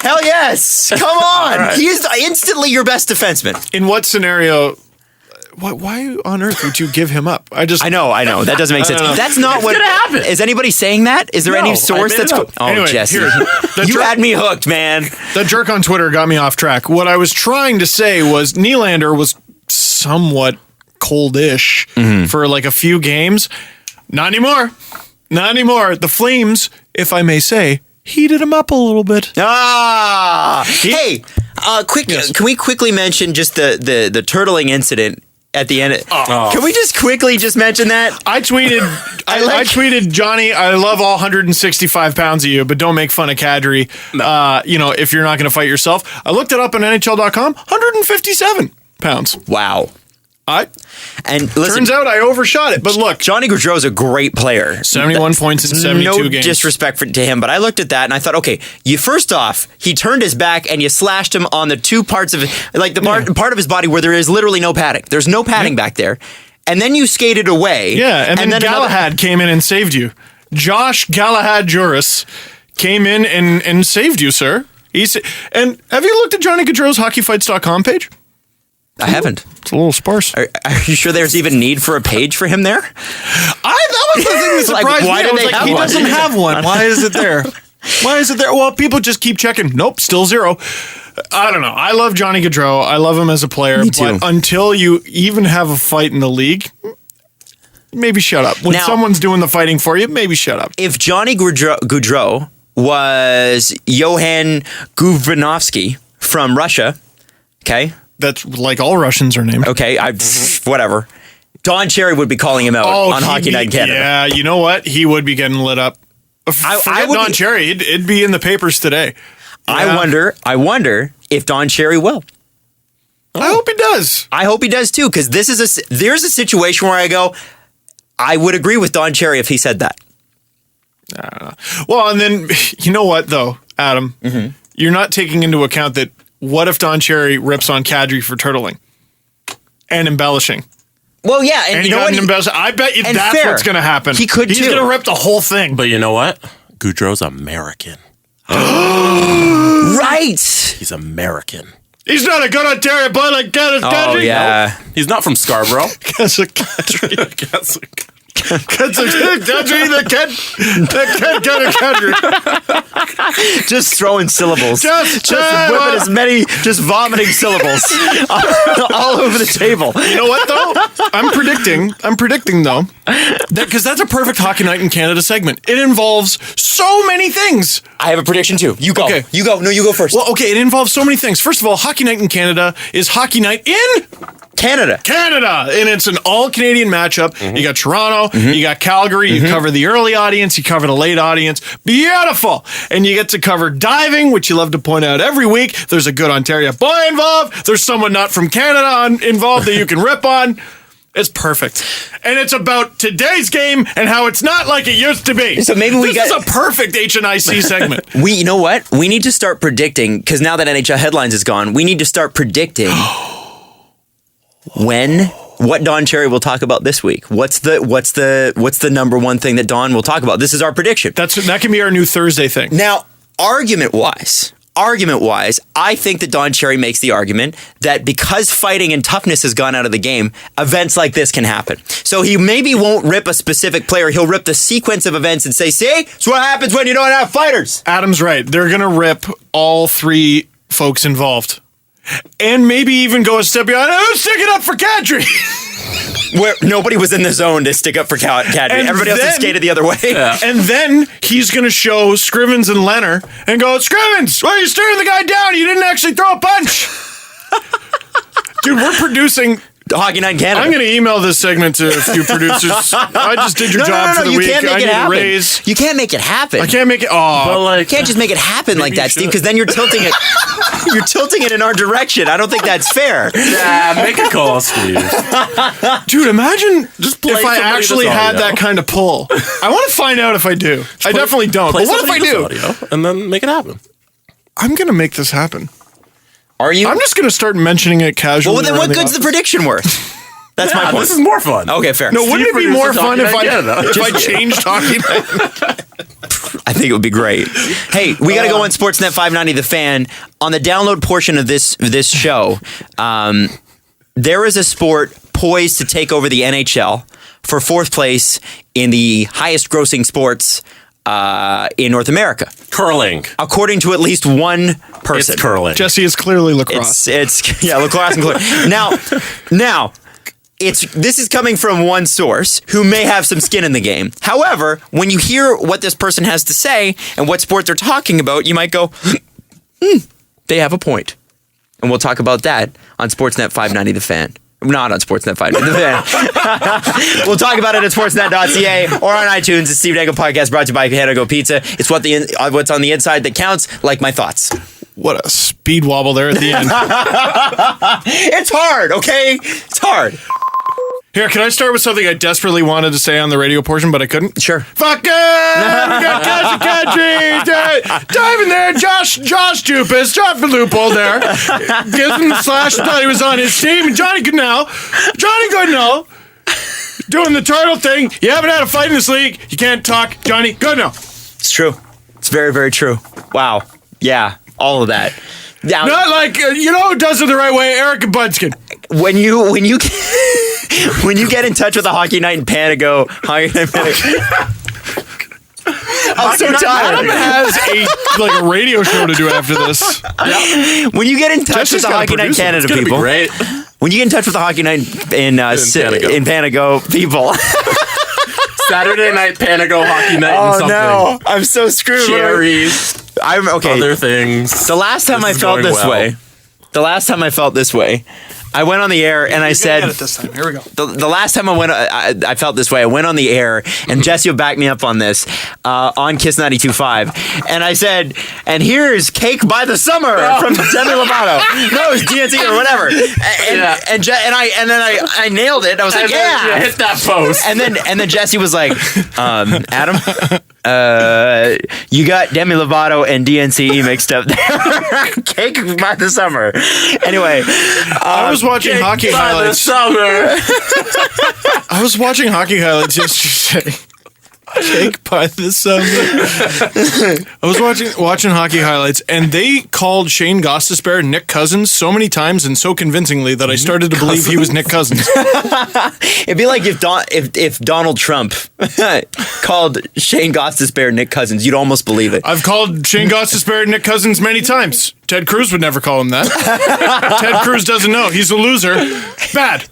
Hell yes. Come on. right. He is instantly your best defenseman. In what scenario? Why on earth would you give him up? I know. That doesn't make sense. know. That's not what gonna happen. Is anybody saying that? Is there No, any I source made that's it up. Oh, Anyway, Jesse. here. The You jerk- had me hooked, man. That jerk on Twitter got me off track. What I was trying to say was Nylander was somewhat coldish for like a few games. Not anymore. Not anymore. The Flames, if I may say, heated him up a little bit. Hey, can we quickly mention just the turtling incident at the end? Can we just quickly mention that? I tweeted, I tweeted, Johnny, I love all 165 pounds of you, but don't make fun of Kadri. If you're not going to fight yourself. I looked it up on NHL.com, 157 pounds. Wow. And listen, Turns out I overshot it. But look, Johnny Gaudreau's a great player. 71 points in 72 no games. disrespect to him, but I looked at that and I thought, okay, first off, he turned his back and you slashed him on the two parts of part of his body where there is literally no padding. There's no padding back there. And then you skated away. Yeah, and then Galahad came in and saved you. Josh Galahad Juris came in and saved you, sir. And have you looked at Johnny Gaudreau's hockeyfights.com page? I haven't. It's a little sparse. Are you sure there's even need for a page for him there? That was the thing that Like, surprised why me. do I was they like, have he one? doesn't have one. Why is it there? Why is it there? Well, people just keep checking. Nope, still 0. I don't know. I love Johnny Gaudreau. I love him as a player. Me too. But until you even have a fight in the league, maybe shut up. When Now- someone's doing the fighting for you, maybe shut up. If Johnny Gaudreau was Johan Guvranovsky from Russia, okay? That's like all Russians are named. Okay, whatever. Don Cherry would be calling him out on Hockey Night in Canada. Yeah, you know what? He would be getting lit up. I would Don be- Cherry. It'd be in the papers today. I wonder if Don Cherry will. I hope he does. I hope he does too, because there's a situation where I go, I would agree with Don Cherry if he said that. Well, and then you know what though, Adam? You're not taking into account that what if Don Cherry rips on Kadri for turtling and embellishing? Well, yeah, and And you know what? I bet you and that's fair. what's going to happen. He could He's too. going to rip the whole thing. But you know what? Gaudreau's American. Right. He's American. He's not a good Ontario boy like Kadri. Oh yeah. He's not from Scarborough. That's a Kadri. That's a Kadri that can get a Kadri. Just throwing syllables. Just whipping as many, just vomiting syllables all over the table. You know what though? I'm predicting though that because that's a perfect Hockey Night in Canada segment. It involves so many things. I have a prediction too. You go. Okay. You go. No, you go first. Well, okay, it involves so many things. First of all, Hockey Night in Canada is Hockey Night in Canada. And it's an all-Canadian matchup. You got Toronto, you got Calgary, you cover the early audience, you cover the late audience. Beautiful. And you get to cover diving, which you love to point out every week. There's a good Ontario boy involved. There's someone not from Canada involved that you can rip on. It's perfect. And it's about today's game and how it's not like it used to be. So maybe this is a perfect HNIC segment. You know what? We need to start predicting, because now that NHL Headlines is gone, we need to start predicting what Don Cherry will talk about this week. What's the number one thing that Don will talk about? This is our prediction. That can be our new Thursday thing. Now, argument-wise, I think that Don Cherry makes the argument that because fighting and toughness has gone out of the game, events like this can happen. So he maybe won't rip a specific player. He'll rip the sequence of events and say, see, it's what happens when you don't have fighters. Adam's right. They're going to rip all three folks involved. And maybe even go a step beyond, stick it up for Kadri. Where nobody was in the zone to stick up for Kadri. Everybody else has skated the other way. Yeah. And then he's going to show Scrivens and Leonard and go, Scrivens, well, you're staring the guy down. You didn't actually throw a punch. Dude, we're producing... Hockey Night in Canada. I'm going to email this segment to a few producers. I just did your job for the week. I need a raise. You can't make it happen. I can't make it. Oh, you can't just make it happen like that, Steve, because then you're tilting it. You're tilting it in our direction. I don't think that's fair. Yeah, make a call, Steve. Dude, imagine if I actually had that kind of pull. I want to find out if I do. I definitely don't. But what if I do? Audio and then make it happen. I'm going to make this happen. Are you? I'm just going to start mentioning it casually. Well, then what good's the prediction worth? That's my point. This is more fun. Okay, fair. No, wouldn't it be more fun if I changed Hockey Night? I think it would be great. Hey, we got to go on Sportsnet 590 The Fan. On the download portion of this show, there is a sport poised to take over the NHL for fourth place in the highest grossing sports in North America. Curling. According to at least one person. It's curling. Jesse is clearly lacrosse. It's lacrosse and curling. Now, this is coming from one source who may have some skin in the game. However, when you hear what this person has to say and what sport they're talking about, you might go, they have a point. And we'll talk about that on Sportsnet 590 The Fan. Not on Sportsnet 590 The Fan. We'll talk about it at sportsnet.ca or on iTunes. It's Steve Dangle Podcast brought to you by Panago Pizza. It's what's on the inside that counts, like my thoughts. What a speed wobble there at the end. It's hard, okay? It's hard. Here, can I start with something I desperately wanted to say on the radio portion, but I couldn't? Sure. Fuck it! We got Cassie Kadri! Dive in there, Josh Jupas, drop the loophole there. Gives him the slash, thought he was on his team. And Johnny Goodnow, doing the turtle thing. You haven't had a fight in this league. You can't talk Johnny Goodnow. It's true. It's very, very true. Wow. Yeah, all of that. Now, not like, who does it the right way? Erica Budskin. When you get in touch with a Hockey Night in Panago, I'm so tired. Adam has a radio show to do after this. When you get in touch with the Hockey Night in Canada people, when you get in touch with the Hockey Night in Panago people. Saturday night Panago Hockey Night and something. No, I'm so screwed. Cherries. I'm okay. Other things. The last time I felt this way, I went on the air and I said, get it this time. Here we go. The last time I felt this way, I went on the air and Jesse will back me up on this on Kiss 92.5, and I said, and here's Cake by the Summer from Demi Lovato. No, it was DNC or whatever. And then I nailed it. I was like, yeah, hit that post. And then Jesse was like, Adam, you got Demi Lovato and DNCE mixed up there. Cake by the Summer. Anyway, I was watching hockey highlights. I was watching hockey highlights yesterday. Cake by the Summer. I was watching hockey highlights, and they called Shane Gostisbehere Nick Cousins so many times and so convincingly that I started to believe he was Nick Cousins. It'd be like if Donald Trump called Shane Gostisbehere Nick Cousins. You'd almost believe it. I've called Shane Gostisbehere Nick Cousins many times. Ted Cruz would never call him that. Ted Cruz doesn't know. He's a loser. Bad.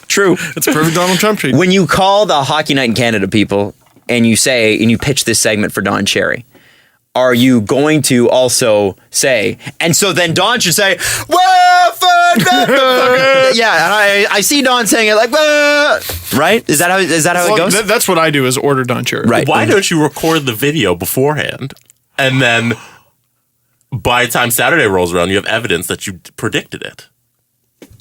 True. It's a perfect Donald Trump treat. When you call the Hockey Night in Canada people and you pitch this segment for Don Cherry, are you going to also say, and so then Don should say, well, fuck that. Yeah, and I see Don saying it like, right? Is that how it goes? That's what I do, is order Don Cherry. Right. Why don't you record the video beforehand, and then by the time Saturday rolls around, you have evidence that you predicted it?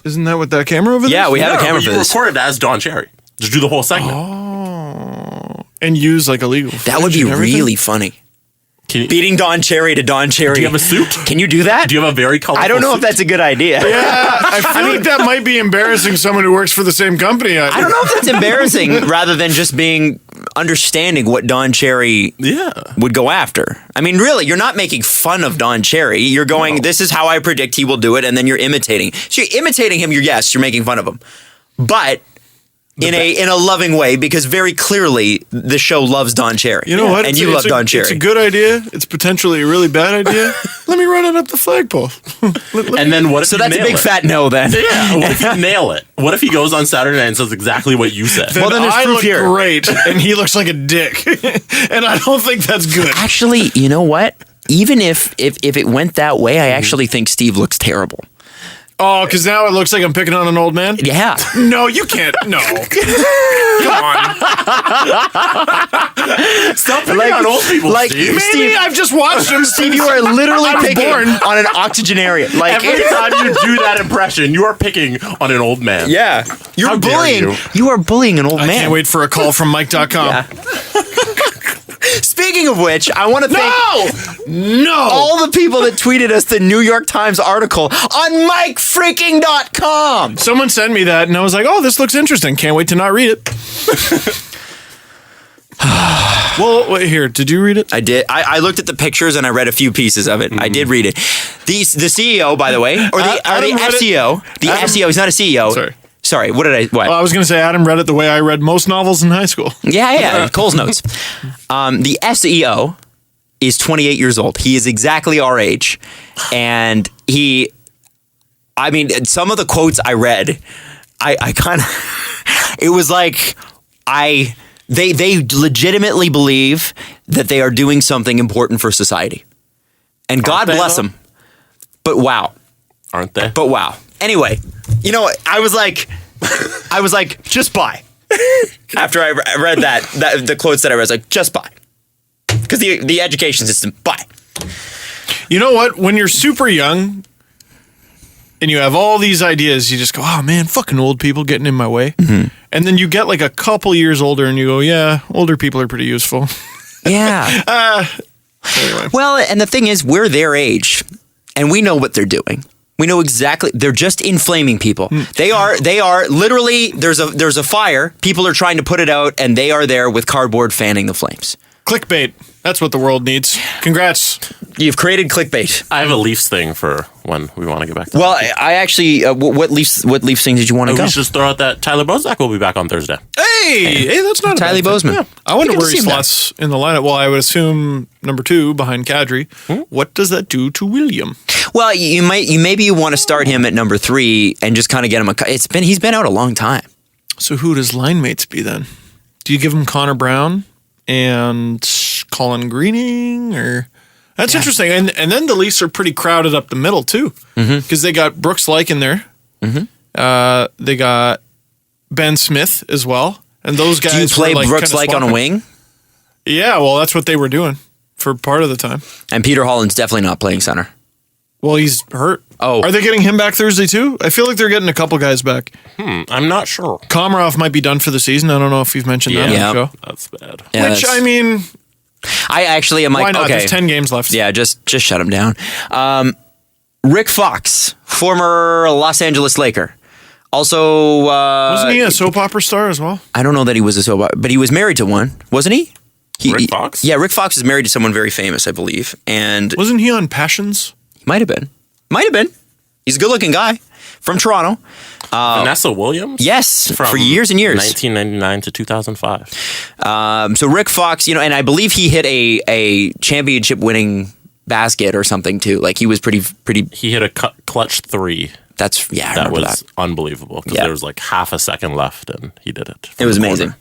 Isn't that what that camera over there? Yeah, we have a camera but for you this. recorded as Don Cherry. Just do the whole segment. And use like illegal. That would be footage and everything? really funny. Can you, Beating Don Cherry to Don Cherry. do you have a suit? Can you do that? Do you have a very colorful I don't know if suit? that's a good idea. Yeah, I feel like that might be embarrassing someone who works for the same company. I don't know if that's embarrassing rather than just being understanding what Don Cherry would go after. I mean, really, you're not making fun of Don Cherry. You're going, this is how I predict he will do it, and then you're imitating. So you're imitating him, you're making fun of him. But in a loving way, because very clearly the show loves Don Cherry. You know what? And you love Don Cherry. It's a good idea. It's potentially a really bad idea. Let me run it up the flagpole. And then what if So you that's a nail big it? fat no then. Yeah, what if you nail it? What if he goes on Saturday night and says exactly what you said? Well, then there's I proof look here. great, and he looks like a dick. And I don't think that's good. Actually, you know what? Even if it went that way, I actually think Steve looks terrible. Oh, because now it looks like I'm picking on an old man? Yeah. No, you can't. No. Come on. Stop picking on old people, like, Steve. Maybe Steve- I've just watched him. Steve, you are literally I was picking born. on an octogenarian. Like, Every time you do that impression, you are picking on an old man. yeah, you're How dare bullying. you. You are bullying an old I man. can't wait for a call from Mike.com. Yeah. Speaking of which, I want to thank No! all the people that tweeted us the New York Times article on MikeFreaking.com. Someone sent me that, and I was like, oh, this looks interesting. Can't wait to not read it. Well, wait, here, did you read it? I did. I looked at the pictures and I read a few pieces of it. I did read it. The CEO, by the way, or the Adam read it. SEO. The Adam- SEO. He's not a CEO. Sorry. What did I? What? Well, I was going to say Adam read it the way I read most novels in high school. Yeah. Cole's notes. The SEO is 28 years old. He is exactly our age, and I mean, some of the quotes I read, I kind of, it was like they legitimately believe that they are doing something important for society, and God they, bless though? them. But wow. Aren't they? But wow. Anyway, you know, I was like, just buy. After I read that the quotes that I read, I was like, just buy. Because the education system, buy. You know what? When you're super young and you have all these ideas, you just go, oh man, fucking old people getting in my way. Mm-hmm. And then you get like a couple years older and you go, yeah, older people are pretty useful. Yeah. Anyway. Well, and the thing is, we're their age and we know what they're doing. We know exactly. They're just inflaming people. They are literally, there's a fire. People are trying to put it out and they are there with cardboard fanning the flames. Clickbait. That's what the world needs. Congrats. You've created clickbait. I have a Leafs thing for when we want to get back to Well, I actually, what Leafs thing did you want to We go? should just throw out that Tyler Bozak will be back on Thursday. Hey, that's not a Tyler bad thing. Bozeman. Yeah. I wonder You can where he see him there. slots in the lineup. Well, I would assume number 2 behind Kadri. What does that do to William? Well, maybe you want to start him at number 3 and just kind of get him he's been out a long time. So who does line mates be then? Do you give him Connor Brown and Colin Greening, or that's interesting. And then the Leafs are pretty crowded up the middle too, because they got Brooks Lake in there. They got Ben Smith as well, and those guys. Do you play were like Brooks kinda like on a swapping. wing? Yeah, well, that's what they were doing for part of the time. And Peter Holland's definitely not playing center. Well, he's hurt. Oh. Are they getting him back Thursday too? I feel like they're getting a couple guys back. I'm not sure. Komarov might be done for the season. I don't know if you've mentioned that Yeah. on the show. That's bad. Yeah, Which, that's- I mean, I actually am like, why not? okay. There's 10 games left. Yeah, just shut him down. Rick Fox, former Los Angeles Laker. Also, Wasn't he a soap opera star as well? I don't know that he was a soap opera, but he was married to one, wasn't he? Rick Fox? Yeah, Rick Fox is married to someone very famous, I believe. And Wasn't he on Passions? he might have been. He's a good looking guy from Toronto. Vanessa Williams? Yes, From for years and years. 1999 to 2005. So Rick Fox, and I believe he hit a championship winning basket or something too. Like he was pretty. He hit a clutch 3. I That remember was that. unbelievable because Yeah. there was like half a second left and he did it. It was amazing.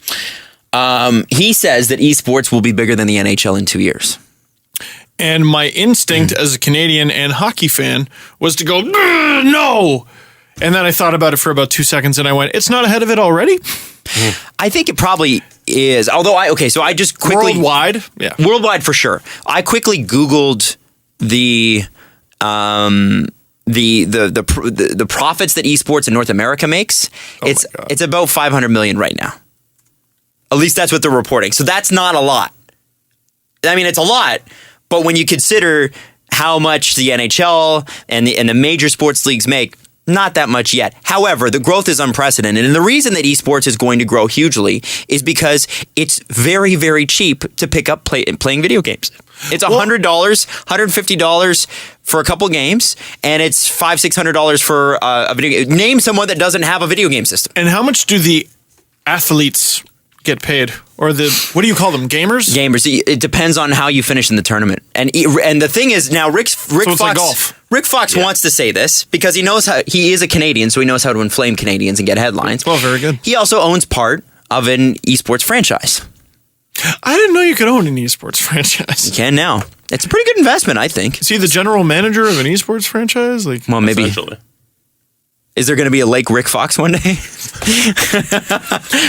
He says that esports will be bigger than the NHL in 2 years. And my instinct as a Canadian and hockey fan was to go, no. And then I thought about it for about 2 seconds and I went, it's not ahead of it already? I think it probably is. Although so I just quickly Worldwide? Yeah. worldwide for sure. I quickly Googled the the profits that esports in North America makes, it's about 500 million right now. At least that's what they're reporting. So that's not a lot. I mean, it's a lot, but when you consider how much the NHL and the major sports leagues make, not that much yet. However, the growth is unprecedented. And the reason that esports is going to grow hugely is because it's very, very cheap to pick up playing video games. It's $100, $150 for a couple games, and it's $500-$600 for a video game. Name someone that doesn't have a video game system. And how much do the athletes get paid? Or what do you call them? Gamers? Gamers. It depends on how you finish in the tournament. And the thing is, now Rick Fox, like golf. Rick Fox wants to say this because he knows he is a Canadian, so he knows how to inflame Canadians and get headlines. Well, very good. He also owns part of an esports franchise. I didn't know you could own an esports franchise. You can now. It's a pretty good investment, I think. Is he the general manager of an esports franchise? Well, maybe. Essentially. Is there going to be a Lake Rick Fox one day?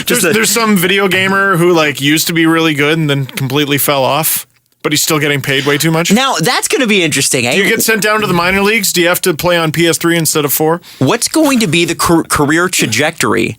There's some video gamer who used to be really good and then completely fell off, but he's still getting paid way too much. Now, that's going to be interesting. Do you get sent down to the minor leagues? Do you have to play on PS3 instead of 4? What's going to be the career trajectory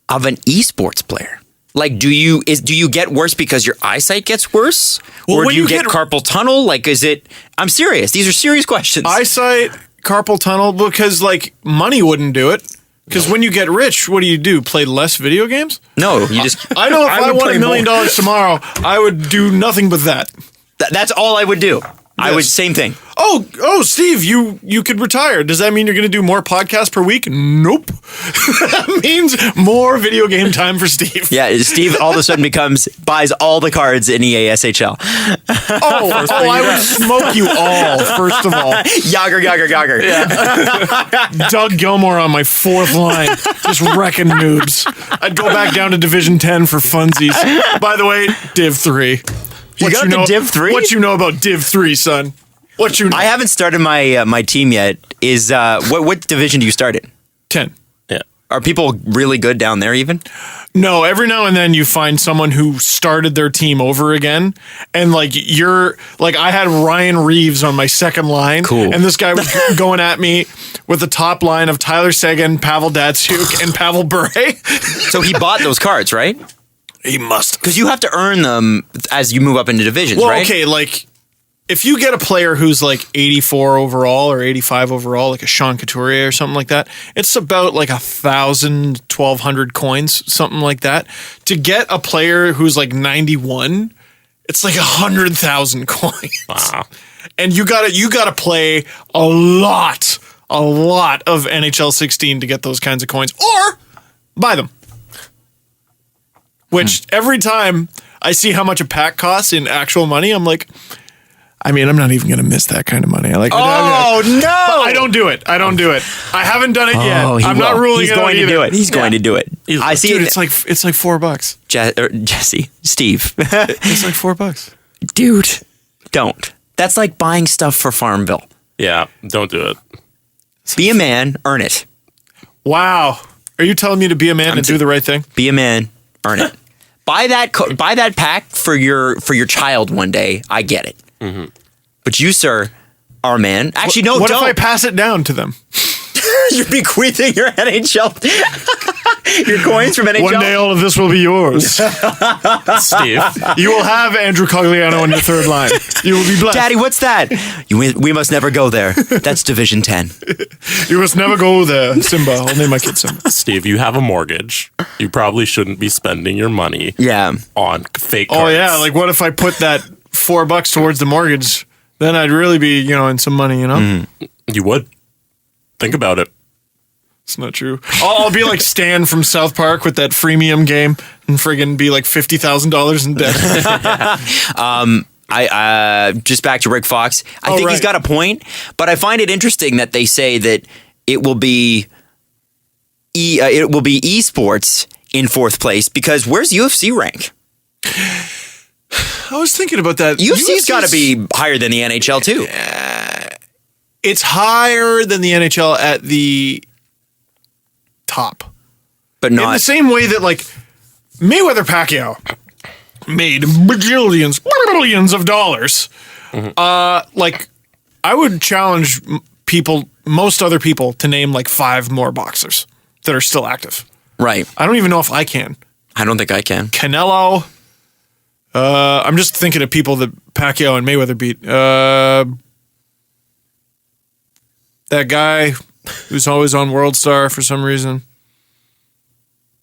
of an esports player? Like, do you get worse because your eyesight gets worse? Well, or do you get carpal tunnel? Like, is it... I'm serious. These are serious questions. Eyesight, carpal tunnel, because, money wouldn't do it. Because when you get rich, what do? Play less video games? No, you just... I know if I won $1 million tomorrow, I would do nothing but that. That's all I would do. I would, same thing. Oh, Steve, you could retire. Does that mean you're going to do more podcasts per week? Nope. That means more video game time for Steve. Yeah, Steve all of a sudden buys all the cards in EA SHL. I would smoke you all, first of all. Yager. Yeah. Doug Gilmore on my fourth line, just wrecking noobs. I'd go back down to Division 10 for funsies. By the way, Div 3. You got the Div 3? What you know about Div 3, son? What you know? I haven't started my team yet. Is what division do you start in? 10. Yeah. Are people really good down there even? No, every now and then you find someone who started their team over again. And I had Ryan Reeves on my second line. Cool. And this guy was going at me with the top line of Tyler Seguin, Pavel Datsyuk, and Pavel Bure. So he bought those cards, right? He must. Because you have to earn them as you move up into divisions, right? Well, okay, if you get a player who's 84 overall or 85 overall, like a Sean Couturier or something like that, it's about 1,000, 1,200 coins, something like that. To get a player who's 91, it's 100,000 coins. Wow. And you gotta play a lot of NHL 16 to get those kinds of coins, or buy them. Which every time I see how much a pack costs in actual money, I'm like, I'm not even going to miss that kind of money. No! But I don't do it. I haven't done it yet. I'm not ruling it out either. He's going to do it. I see. Dude, it's like $4. Jesse, Steve. It's like $4. Dude, don't. That's like buying stuff for Farmville. Yeah, don't do it. Be a man, earn it. Wow. Are you telling me to be a man and do the right thing? Be a man, earn it. Buy that pack for your child one day. I get it. Mm-hmm. But you, sir, are a man. Actually, no, what don't. What if I pass it down to them? You're bequeathing your NHL, your coins from NHL. One day, all of this will be yours, Steve. You will have Andrew Cogliano on your third line. You will be blessed. Daddy, what's that? We must never go there. That's Division 10. You must never go there, Simba. I'll name my kid Simba. Steve, you have a mortgage. You probably shouldn't be spending your money on fake cards. Oh, yeah. What if I put that $4 towards the mortgage? Then I'd really be, in some money, You would. Think about it. It's not true. I'll be like Stan from South Park with that freemium game and friggin' be like $50,000 in debt. I just back to Rick Fox. I think he's got a point, but I find it interesting that they say that it will be esports in fourth place because where's UFC rank? I was thinking about that. UFC's got to be higher than the NHL too. It's higher than the NHL at the top. But not... In the same way that, Mayweather-Pacquiao made billions of dollars. Mm-hmm. I would challenge most other people to name like 5 more boxers that are still active. Right. I don't even know if I can. I don't think I can. Canelo. I'm just thinking of people that Pacquiao and Mayweather beat. That guy who's always on World Star for some reason.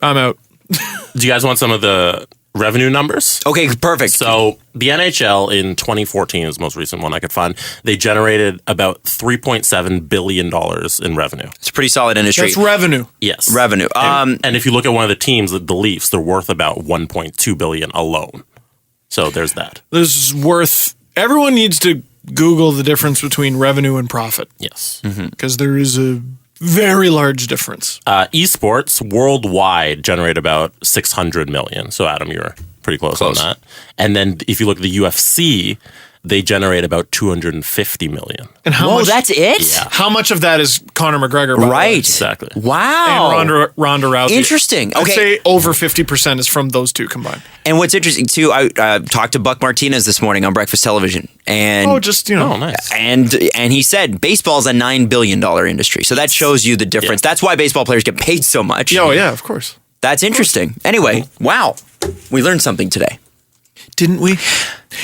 I'm out. Do you guys want some of the revenue numbers? Okay, perfect. So the NHL in 2014 is the most recent one I could find. They generated about $3.7 billion in revenue. It's a pretty solid industry. That's revenue. Yes. Revenue. And if you look at one of the teams, the Leafs, they're worth about $1.2 billion alone. So there's that. Everyone needs to Google the difference between revenue and profit. Yes. Because there is a very large difference. Esports worldwide generate about 600 million. So Adam, you're pretty close on that. And then if you look at the UFC, they generate about 250 million. And Whoa, that's it? Yeah. How much of that is Conor McGregor? By the way? Right. Exactly. Wow. And Ronda Rousey. Interesting. I'd Okay. say over 50% is from those two combined. And what's interesting too, I talked to Buck Martinez this morning on Breakfast Television, and Oh, just, Oh, nice. and he said baseball's a $9 billion industry. So that shows you the difference. Yeah. That's why baseball players get paid so much. Oh, yeah, of course. That's interesting. Anyway, wow, we learned something today. Didn't we?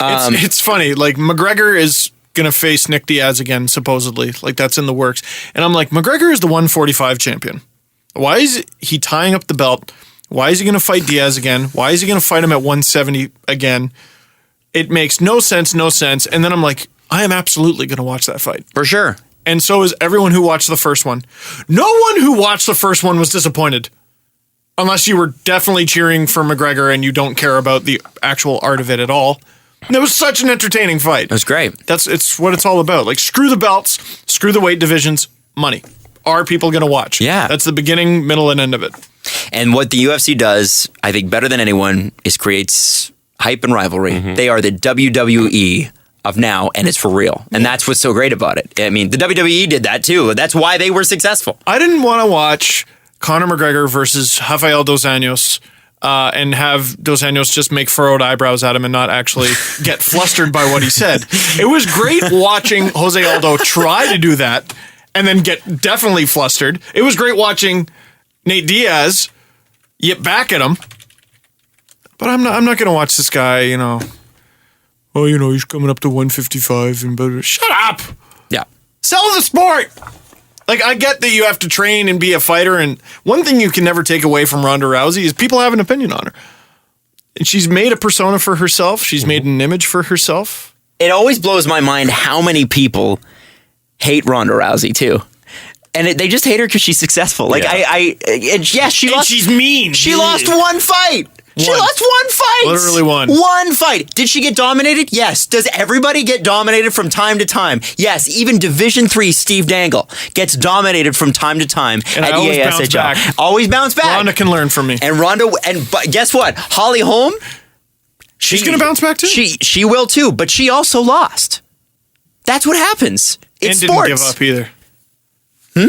It's funny. Like, McGregor is going to face Nick Diaz again, supposedly. Like, that's in the works. And I'm like, McGregor is the 145 champion. Why is he tying up the belt? Why is he going to fight Diaz again? Why is he going to fight him at 170 again? It makes no sense. And then I'm like, I am absolutely going to watch that fight. For sure. And so is everyone who watched the first one. No one who watched the first one was disappointed. Unless you were definitely cheering for McGregor and you don't care about the actual art of it at all. And it was such an entertaining fight. It was great. It's what it's all about. Like, screw the belts, screw the weight divisions, money. Are people going to watch? Yeah. That's the beginning, middle, and end of it. And what the UFC does, I think better than anyone, is creates hype and rivalry. They are the WWE of now, and it's for real. And that's what's so great about it. I mean, the WWE did that too. That's why they were successful. I didn't want to watch Conor McGregor versus Rafael Dos Anjos and have Dos Anjos just make furrowed eyebrows at him and not actually get flustered by what he said. It was great watching Jose Aldo try to do that and then get definitely flustered. It was great watching Nate Diaz yip back at him. But I'm not going to watch this guy, Oh, he's coming up to 155 and shut up. Yeah. Sell the sport. Like, I get that you have to train and be a fighter, and one thing you can never take away from Ronda Rousey is people have an opinion on her. And she's made a persona for herself. She's made an image for herself. It always blows my mind how many people hate Ronda Rousey too. And they just hate her because she's successful. Like, Yeah. she And lost. she's mean. She lost one fight. She lost one fight. Literally one. One fight. Did she get dominated? Yes. Does everybody get dominated from time to time? Yes. Even Division III Steve Dangle gets dominated from time to time And at I always bounce EASHL. back. Always bounce back. Ronda can learn from me. And but guess what? Holly Holm, She's going to bounce back too. She will too, but she also lost. That's what happens. It's and sports. didn't give up either.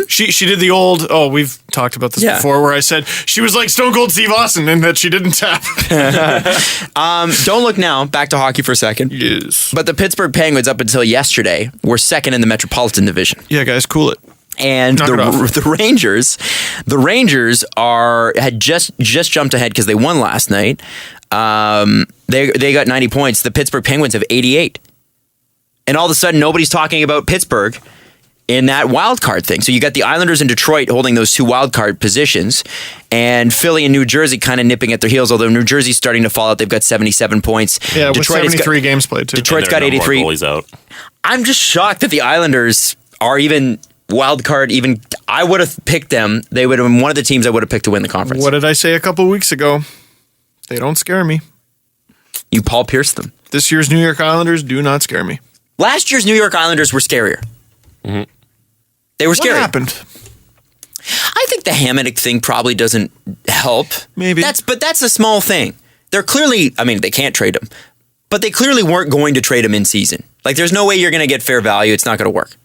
She did the old, we've talked about this before, where I said she was like Stone Cold Steve Austin and that she didn't tap. Don't look now. Back to hockey for a second. Yes. But the Pittsburgh Penguins, up until yesterday, were second in the Metropolitan Division. Yeah, guys, cool it. And Knock it off. the Rangers had just jumped ahead because they won last night. They got 90 points. The Pittsburgh Penguins have 88. And all of a sudden, nobody's talking about Pittsburgh in that wild card thing. So you got the Islanders and Detroit holding those two wild card positions, and Philly and New Jersey kind of nipping at their heels, although New Jersey's starting to fall out. They've got 77 points. Yeah, with Detroit has 73 games played too. Detroit's And there got are no more 83. goalies out. I'm just shocked that the Islanders are even wild card. Even I would have picked them. They would have been one of the teams I would have picked to win the conference. What did I say a couple weeks ago? They don't scare me. You Paul Pierce them. This year's New York Islanders do not scare me. Last year's New York Islanders were scarier. They were scary. What happened? I think the Hamonic thing probably doesn't help. Maybe. But that's a small thing. They're clearly, they can't trade him, but they clearly weren't going to trade him in season. Like, there's no way you're going to get fair value. It's not going to work.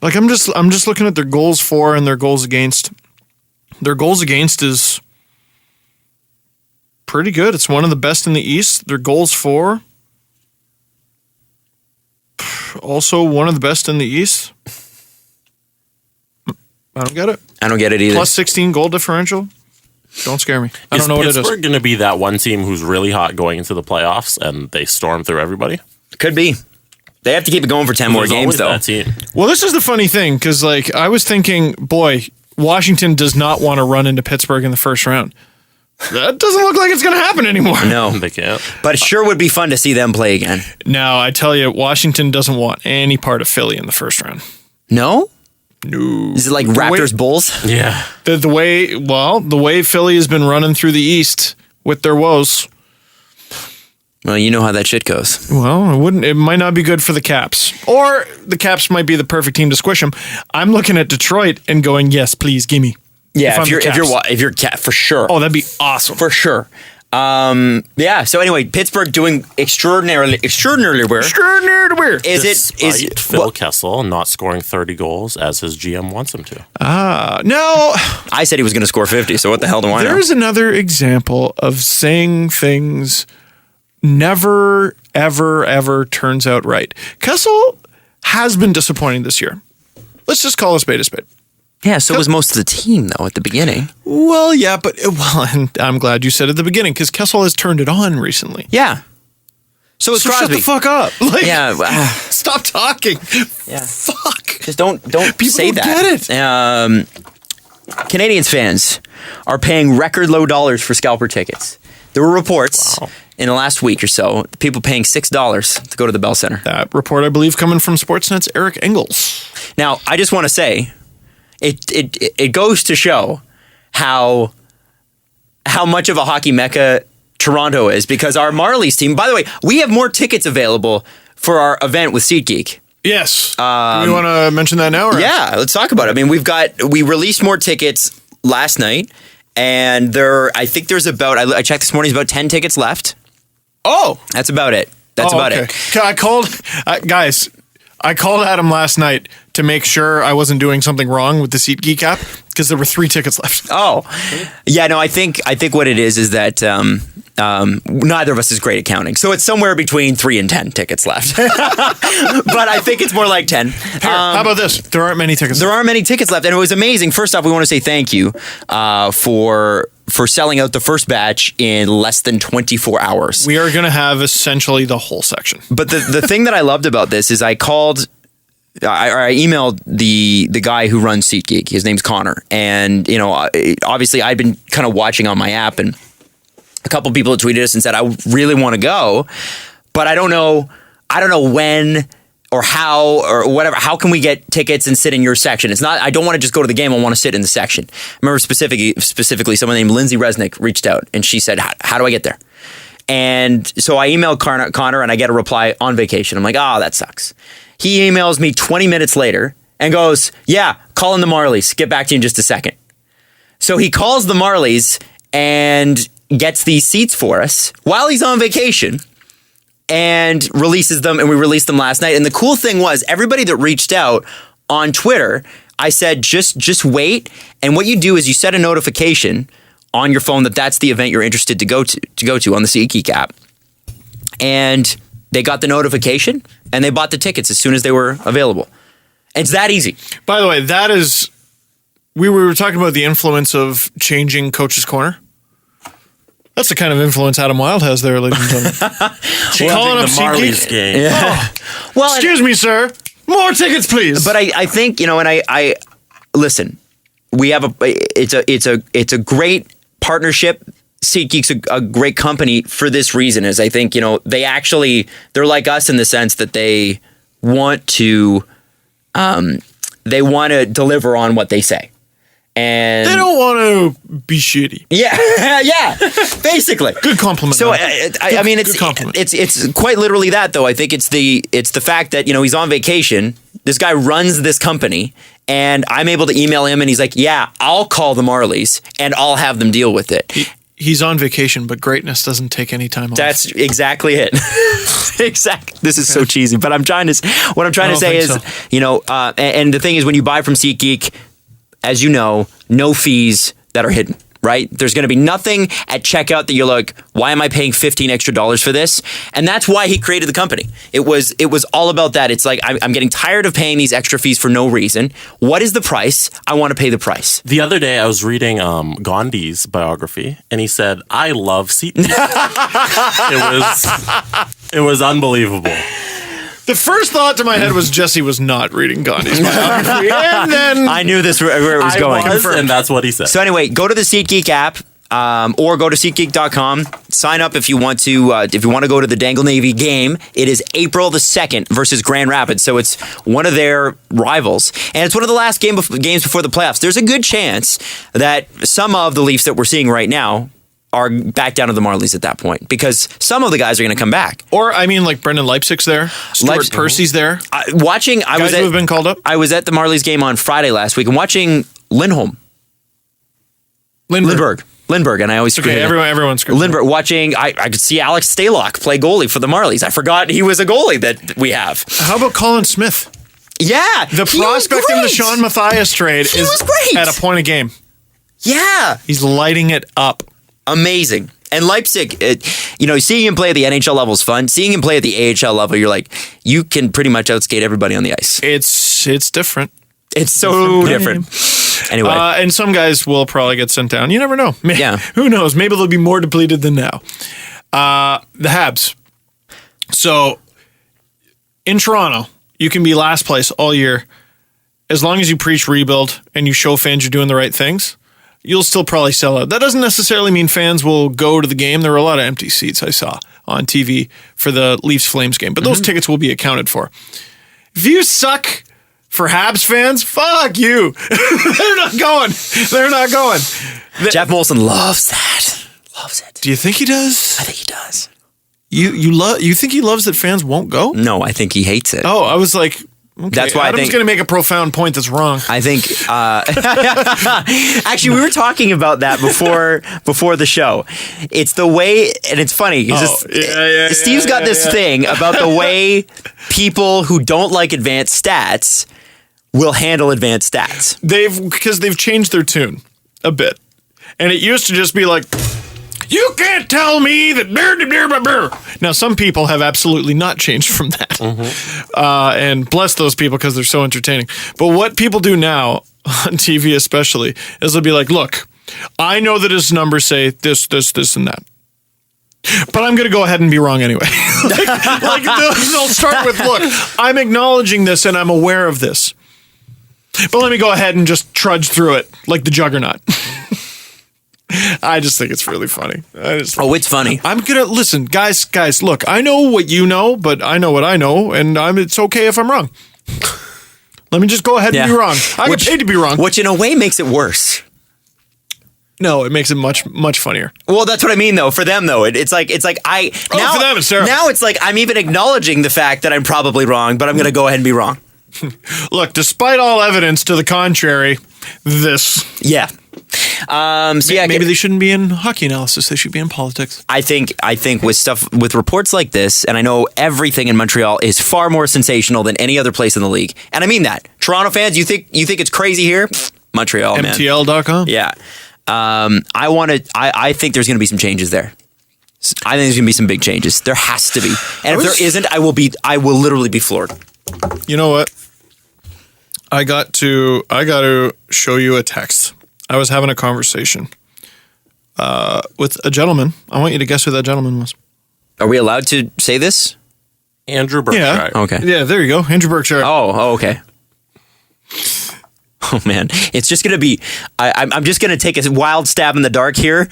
Like, I'm just looking at their goals for and their goals against. Their goals against is pretty good. It's one of the best in the East. Their goals for, also one of the best in the East. I don't get it. I don't get it either. Plus 16 goal differential. Don't scare me. I don't know what it is. Is Pittsburgh going to be that one team who's really hot going into the playoffs and they storm through everybody? Could be. They have to keep it going for 10 more games, though. That team. Well, this is the funny thing, because like I was thinking, boy, Washington does not want to run into Pittsburgh in the first round. That doesn't look like it's going to happen anymore. No. They can't. But it sure would be fun to see them play again. Now, I tell you, Washington doesn't want any part of Philly in the first round. No? No. Is it like Raptors Bulls? Yeah. The way Philly has been running through the East with their woes. Well, you know how that shit goes. Well, it might not be good for the Caps. Or the Caps might be the perfect team to squish them. I'm looking at Detroit and going, yes, please, gimme. Yeah, if you're Cat, for sure. Oh, that'd be awesome. For sure. Yeah, so anyway, Pittsburgh doing extraordinarily well. Despite Phil Kessel not scoring 30 goals as his GM wants him to. No. I said he was going to score 50, so what the hell do I know? There's another example of saying things never, ever, ever turns out right. Kessel has been disappointing this year. Let's just call a spade a spade. Yeah, so was most of the team, though, at the beginning. Well, yeah, and I'm glad you said at the beginning, because Kessel has turned it on recently. Yeah. So it's Crosby. Shut the fuck up. Like, Yeah. stop talking. Yeah. Fuck. Just don't People say don't that. get it. Canadians fans are paying record low dollars for scalper tickets. There were reports in the last week or so, people paying $6 to go to the Bell Center. That report, I believe, coming from Sportsnet's Eric Engels. Now, I just want to say, it goes to show how much of a hockey mecca Toronto is, because our Marlies team, by the way, we have more tickets available for our event with SeatGeek. Yes. Do you want to mention that now? Or? Yeah, let's talk about it. I mean, we released more tickets last night, and I think there's about, I checked this morning, there's about 10 tickets left. Oh. That's about it. That's about okay. it. I called, guys, I called Adam last night to make sure I wasn't doing something wrong with the SeatGeek app, because there were 3 tickets left. Oh, yeah, no, I think what it is that neither of us is great at counting. So it's somewhere between 3 and 10 tickets left. But I think it's more like 10. How about this? There aren't many tickets left. There aren't many tickets left, and it was amazing. First off, we want to say thank you for selling out the first batch in less than 24 hours. We are going to have essentially the whole section. But the thing that I loved about this is I emailed the guy who runs SeatGeek. His name's Connor. And, obviously I'd been kind of watching on my app, and a couple people had tweeted us and said, I really want to go, but I don't know when or how or whatever. How can we get tickets and sit in your section? It's not, I don't want to just go to the game. I want to sit in the section. I remember specifically someone named Lindsay Resnick reached out, and she said, how do I get there? And so I emailed Connor and I get a reply, on vacation. I'm like, that sucks. He emails me 20 minutes later and goes, yeah, call in the Marlies. Get back to you in just a second. So he calls the Marlies and gets these seats for us while he's on vacation and releases them. And we released them last night. And the cool thing was, everybody that reached out on Twitter, I said, just wait. And what you do is you set a notification on your phone that's the event you're interested to go to on the SeatGeek app. And they got the notification and they bought the tickets as soon as they were available. It's that easy. By the way, we were talking about the influence of changing Coach's Corner. That's the kind of influence Adam Wild has there, ladies and gentlemen. Calling up the Marlies game. Yeah. Oh. Well, excuse me, sir. More tickets, please. But I think, and I listen, we have it's a great partnership. SeatGeek's a great company for this reason, is I think, they're like us in the sense that they want to deliver on what they say. And they don't want to be shitty. Yeah, yeah, basically. Good compliment. So I mean, it's quite literally that, though. I think it's the fact that he's on vacation. This guy runs this company, and I'm able to email him, and he's like, "Yeah, I'll call the Marlies, and I'll have them deal with it." He's on vacation, but greatness doesn't take any time off. That's exactly it. Exactly. This is so cheesy, but what I'm trying to say is, and the thing is, when you buy from SeatGeek, as you know, no fees that are hidden. right? There's going to be nothing at checkout that you're like, why am I paying $15 extra for this? And that's why he created the company. It was all about that. It's like, I'm getting tired of paying these extra fees for no reason. What is the price? I want to pay the price. The other day, I was reading Gandhi's biography, and he said, "I love SeatGeek." It was unbelievable. The first thought to my head was Jesse was not reading Gandhi's biography, and then I knew this where it was going. And that's what he said. So anyway, go to the SeatGeek app. Or go to SeatGeek.com. Sign up if you want to. If you want to go to the Dangle Navy game, it is April the 2nd versus Grand Rapids. So it's one of their rivals, and it's one of the last games before the playoffs. There's a good chance that some of the Leafs that we're seeing right now are back down to the Marlies at that point, because some of the guys are going to come back. Or I mean, like Brendan Leipzig's there, Stuart Percy's there. Guys who have been called up. I was at the Marlies game on Friday last week and watching Lindberg, and I always okay. Everyone's Lindberg. Watching, I could see Alex Stalock play goalie for the Marlies. I forgot he was a goalie that we have. How about Colin Smith? Yeah, the prospect in the Sean Matthias trade is at a point a game. Yeah, he's lighting it up. Amazing. And Leipzig, seeing him play at the NHL level is fun. Seeing him play at the AHL level, you're like, you can pretty much outskate everybody on the ice. It's different. It's so different. Anyway. And some guys will probably get sent down. You never know. Yeah. Who knows? Maybe they'll be more depleted than now. The Habs. So, in Toronto, you can be last place all year. As long as you preach rebuild and you show fans you're doing the right things, you'll still probably sell out. That doesn't necessarily mean fans will go to the game. There were a lot of empty seats I saw on TV for the Leafs-Flames game. But those tickets will be accounted for. If you suck for Habs fans, fuck you. They're not going. They're not going. Jeff Molson loves that. Loves it. Do you think he does? I think he does. You think he loves that fans won't go? No, I think he hates it. Oh, I was like, okay, that's why Adam's going to make a profound point that's wrong. I think, actually, we were talking about that before the show. It's the way, and it's funny, because Steve's got this thing about the way people who don't like advanced stats will handle advanced stats. Because they've changed their tune a bit. And it used to just be like, you can't tell me that. Now, some people have absolutely not changed from that. And bless those people because they're so entertaining. But what people do now, on TV especially, is they'll be like, look, I know that his numbers say this, and that. But I'm going to go ahead and be wrong anyway. They'll start with, look, I'm acknowledging this and I'm aware of this. But let me go ahead and just trudge through it like the Juggernaut. I just think it's really funny. It's funny. I'm going to listen, guys, look, I know what you know, but I know what I know, and it's okay if I'm wrong. Let me just go ahead and be wrong. I get paid to be wrong. Which in a way makes it worse. No, it makes it much, much funnier. Well, that's what I mean, though. For them, though, it's like for them, it's terrible. Now it's like I'm even acknowledging the fact that I'm probably wrong, but I'm going to go ahead and be wrong. Look, despite all evidence to the contrary, this. Yeah. Maybe they shouldn't be in hockey analysis. They should be in politics. I think with reports like this, and I know everything in Montreal is far more sensational than any other place in the league. And I mean that. Toronto fans, you think it's crazy here? Montreal, man. MTL.com? Yeah. I think there's going to be some changes there. I think there's going to be some big changes. There has to be. And if there isn't, I will literally be floored. You know what? I got to show you a text. I was having a conversation with a gentleman. I want you to guess who that gentleman was. Are we allowed to say this? Andrew Berkshire. Yeah. Okay. Yeah, there you go. Andrew Berkshire. Oh, okay. Oh, man. It's just going to be... I'm just going to take a wild stab in the dark here.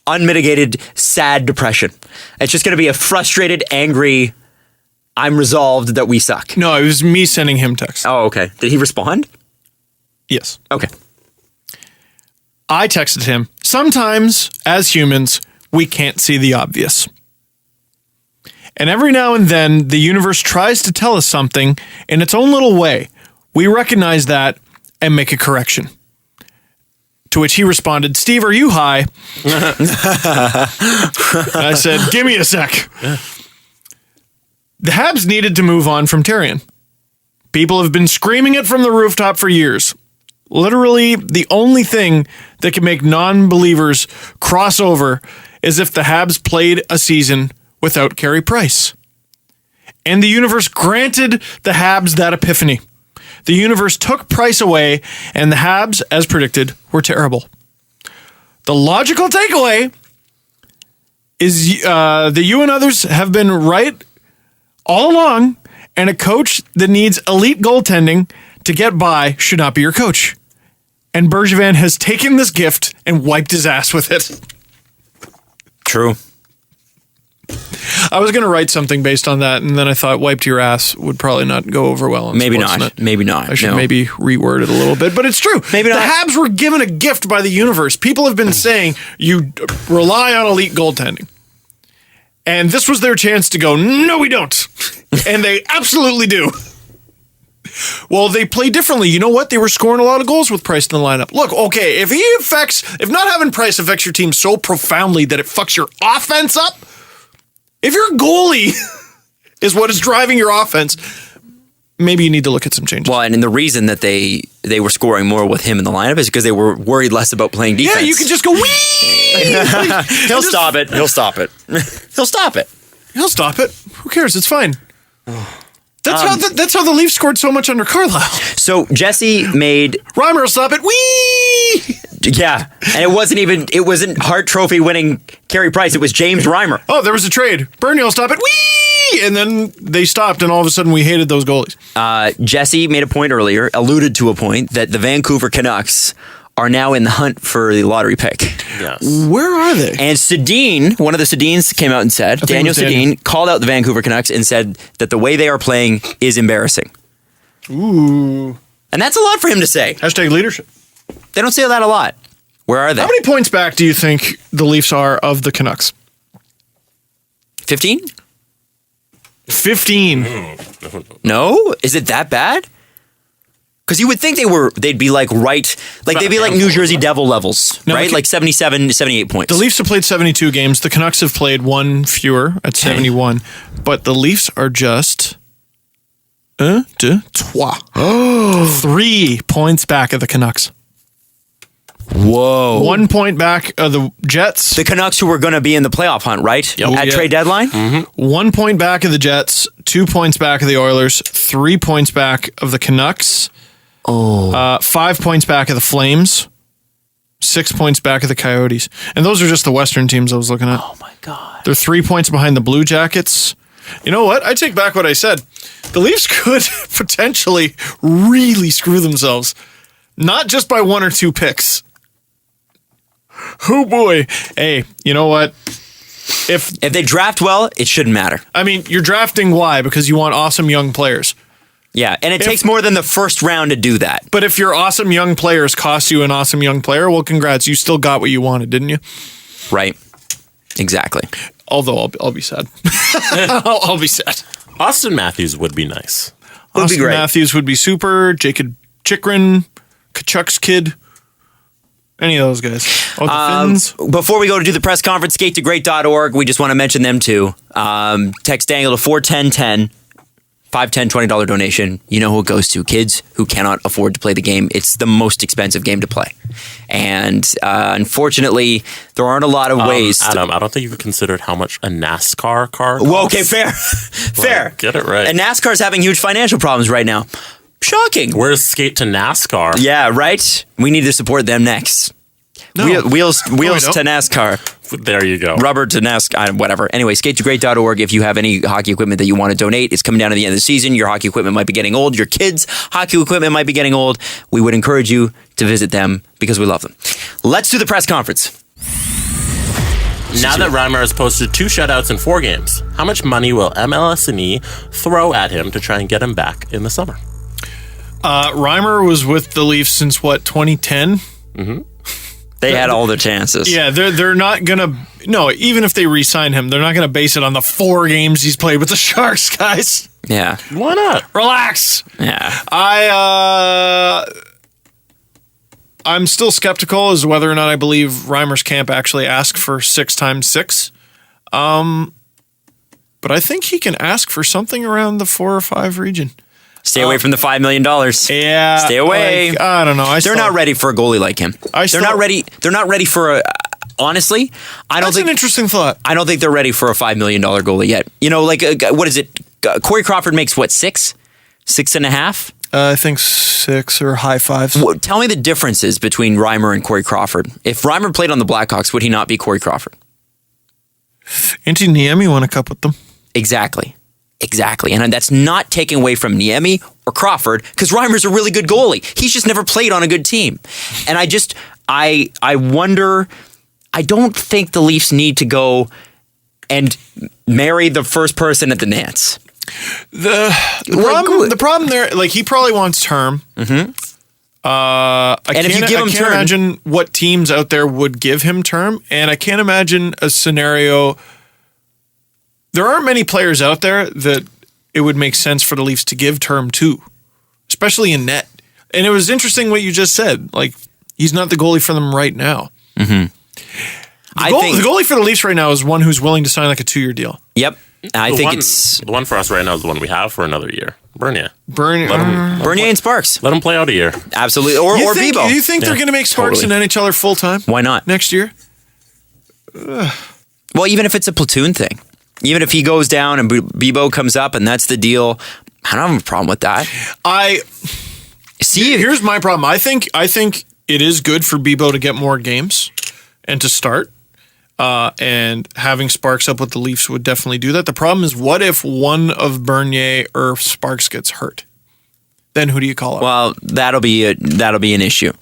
Unmitigated, sad depression. It's just going to be a frustrated, angry... I'm resolved that we suck. No, it was me sending him text. Oh, okay. Did he respond? Yes. Okay. I texted him, sometimes, as humans, we can't see the obvious. And every now and then, the universe tries to tell us something in its own little way. We recognize that and make a correction. To which he responded, Steve, are you high? I said, give me a sec. The Habs needed to move on from Therrien. People have been screaming it from the rooftop for years. Literally, the only thing that can make non-believers cross over is if the Habs played a season without Carey Price. And the universe granted the Habs that epiphany. The universe took Price away, and the Habs, as predicted, were terrible. The logical takeaway is that you and others have been right all along, and a coach that needs elite goaltending to get by should not be your coach. And Bergevin has taken this gift and wiped his ass with it. True. I was going to write something based on that, and then I thought wiped your ass would probably not go over well on Maybe Sportsnet. not. Maybe not. I should No. maybe reword it a little bit, but it's true. Maybe the not. Habs were given a gift by the universe. People have been saying you rely on elite goaltending. And this was their chance to go, no, we don't. And they absolutely do. Well, they play differently. You know what? They were scoring a lot of goals with Price in the lineup. Look, okay, if not having Price affects your team so profoundly that it fucks your offense up, if your goalie is what is driving your offense, maybe you need to look at some changes. Well, and the reason that they were scoring more with him in the lineup is because they were worried less about playing defense. Yeah, you can just go, wee! He'll stop it. He'll stop it. He'll stop it. He'll stop it. Who cares? It's fine. That's how the Leafs scored so much under Carlisle. So Jesse made, Reimer will stop it. Wee! yeah, and it wasn't Hart Trophy winning Carey Price. It was James Reimer. Oh, there was a trade. Bernie will stop it. Wee! And then they stopped, and all of a sudden we hated those goalies. Jesse made a point earlier, alluded to a point that the Vancouver Canucks are now in the hunt for the lottery pick. Yes. Where are they? And Sedin, one of the Sedins, came out and said, think Daniel it was Daniel. Sedin called out the Vancouver Canucks and said that the way they are playing is embarrassing. Ooh. And that's a lot for him to say. Hashtag leadership. They don't say that a lot. Where are they? How many points back do you think the Leafs are of the Canucks? 15? 15. No? Is it that bad? Because you would think they'd be like they'd be like New Jersey Devil levels, No, right? okay. Like 77, 78 points. The Leafs have played 72 games. The Canucks have played one fewer at 71. But the Leafs are just 3 points back of the Canucks. Whoa. 1 point back of the Jets. The Canucks who were going to be in the playoff hunt, right? Yep. At Yeah. trade deadline? 1 point back of the Jets. 2 points back of the Oilers. 3 points back of the Canucks. 5 points back of the Flames. 6 points back of the Coyotes. And those are just the Western teams I was looking at. Oh my God. They're 3 points behind the Blue Jackets. You know what? I take back what I said. The Leafs could potentially really screw themselves. Not just by 1 or 2 picks. Oh boy. Hey, you know what? If they draft well, it shouldn't matter. I mean, you're drafting why? Because you want awesome young players. Yeah, and it takes more than the first round to do that. But if your awesome young players cost you an awesome young player, well, congrats. You still got what you wanted, didn't you? Right. Exactly. Although I'll be sad. I'll be sad. Austin Matthews would be nice. Would be Austin great. Matthews would be super. Jacob Chikrin, Kachuk's kid. Any of those guys. Oh, the Finns. Before we go to do the press conference, skatetoGreat.org, we just want to mention them too. Text Dangle to 41010. $5, $10, $20 donation. You know who it goes to. Kids who cannot afford to play the game. It's the most expensive game to play. And unfortunately, there aren't a lot of ways. Adam, I don't think you've considered how much a NASCAR car costs. Well, okay, fair. Fair. Get it right. And NASCAR's having huge financial problems right now. Shocking. Where's Skate to NASCAR? Yeah, right? We need to support them next. No. Wheels we to don't. NASCAR. There you go. Rubber to NASCAR, whatever. Anyway, skatetoGreat.org. If you have any hockey equipment that you want to donate, it's coming down to the end of the season. Your hockey equipment might be getting old. Your kids' hockey equipment might be getting old. We would encourage you to visit them because we love them. Let's do the press conference. Now that Reimer has posted 2 shutouts in 4 games, how much money will MLS&E throw at him to try and get him back in the summer? Reimer was with the Leafs since, 2010? They had all the chances. Yeah, they're not going to... No, even if they re-sign him, they're not going to base it on the 4 games he's played with the Sharks, guys. Yeah. Why not? Relax. Yeah. I'm still skeptical as to whether or not I believe Reimer's camp actually asked for 6 times 6. But I think he can ask for something around the 4 or 5 region. Stay away from the $5 million. Yeah. Stay away. Like, I don't know. They're not ready for a goalie like him. They're not ready. They're not ready for a. Honestly, I don't That's think. an interesting thought. I don't think they're ready for a $5 million goalie yet. You know, like what is it? Corey Crawford makes what, 6, 6.5? I think 6 or high 5s. Well, tell me the differences between Reimer and Corey Crawford. If Reimer played on the Blackhawks, would he not be Corey Crawford? Antti Niemi won a cup with them. Exactly. And that's not taking away from Niemi or Crawford, because Reimer's a really good goalie. He's just never played on a good team. And I wonder, I don't think the Leafs need to go and marry the first person at the Nance. The problem there, like, he probably wants term. Mm-hmm. I can't imagine what teams out there would give him term, and I can't imagine a scenario. There aren't many players out there that it would make sense for the Leafs to give term to, especially in net. And it was interesting what you just said. Like, he's not the goalie for them right now. Mm-hmm. The goalie for the Leafs right now is one who's willing to sign like a 2-year deal. Yep. The one for us right now is the one we have for another year. Bernier. Bernier and Sparks. Let him play out a year. Absolutely. Or Bibo. Do you think they're going to make Sparks totally. and NHLer full time? Why not? Next year? Well, even if it's a platoon thing. Even if he goes down and Bibo comes up and that's the deal, I don't have a problem with that. Here's my problem. I think it is good for Bibo to get more games and to start. And having Sparks up with the Leafs would definitely do that. The problem is, what if one of Bernier or Sparks gets hurt? Then who do you call up? Well, that'll be an issue.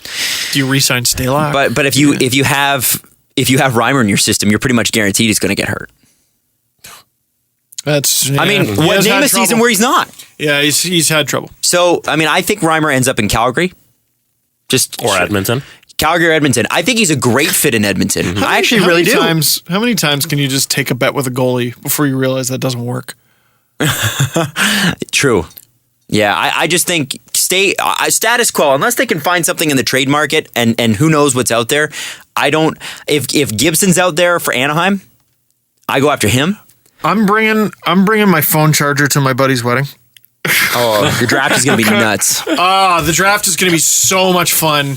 Do you re-sign Stalock? But if you have Reimer in your system, you're pretty much guaranteed he's going to get hurt. Name a season where he's not. Yeah, he's had trouble. So, I think Reimer ends up in Calgary. Or Edmonton. Calgary or Edmonton. I think he's a great fit in Edmonton. I actually really do. How many times can you just take a bet with a goalie before you realize that doesn't work? True. Yeah, I just think status quo, unless they can find something in the trade market, and who knows what's out there. If Gibson's out there for Anaheim, I go after him. I'm bringing my phone charger to my buddy's wedding. Oh, the draft is going to be nuts. The draft is going to be so much fun,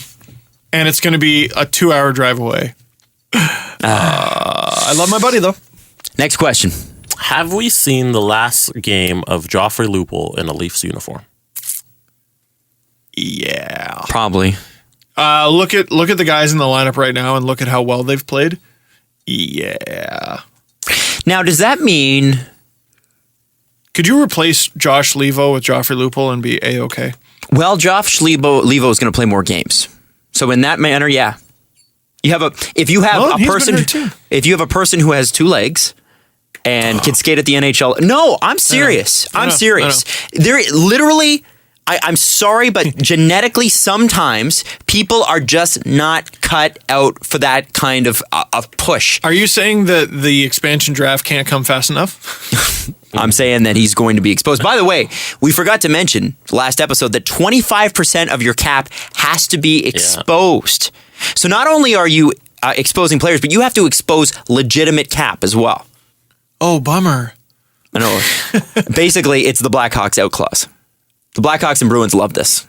and it's going to be a 2-hour drive away. I love my buddy, though. Next question. Have we seen the last game of Joffrey Lupul in a Leafs uniform? Yeah. Probably. Look at the guys in the lineup right now and look at how well they've played. Yeah. Now, does that mean... Could you replace Josh Levo with Joffrey Lupul and be A-okay? Well, Josh Levo is going to play more games. So in that manner, yeah. If you have a person who has 2 legs and can skate at the NHL. No, I'm serious. I'm serious. There literally, I'm sorry, but genetically sometimes people are just not cut out for that kind of push. Are you saying that the expansion draft can't come fast enough? I'm saying that he's going to be exposed. By the way, we forgot to mention last episode that 25% of your cap has to be exposed. Yeah. So not only are you exposing players, but you have to expose legitimate cap as well. Oh, bummer. I know. Basically, it's the Blackhawks out clause. The Blackhawks and Bruins love this.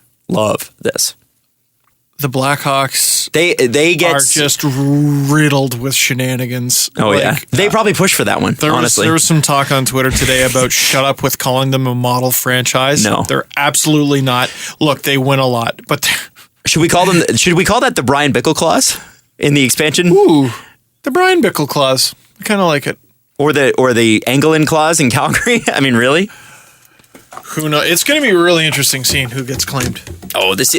The Blackhawks they get are just riddled with shenanigans. Oh, yeah. They probably push for that one, honestly. There was some talk on Twitter today about shut up with calling them a model franchise. No. They're absolutely not. Look, they win a lot, but... Should we call that the Brian Bickle clause in the expansion? Ooh, the Brian Bickle clause. I kind of like it. Or the Anglin clause in Calgary? I mean, really? Who knows? It's going to be really interesting seeing who gets claimed. Oh, this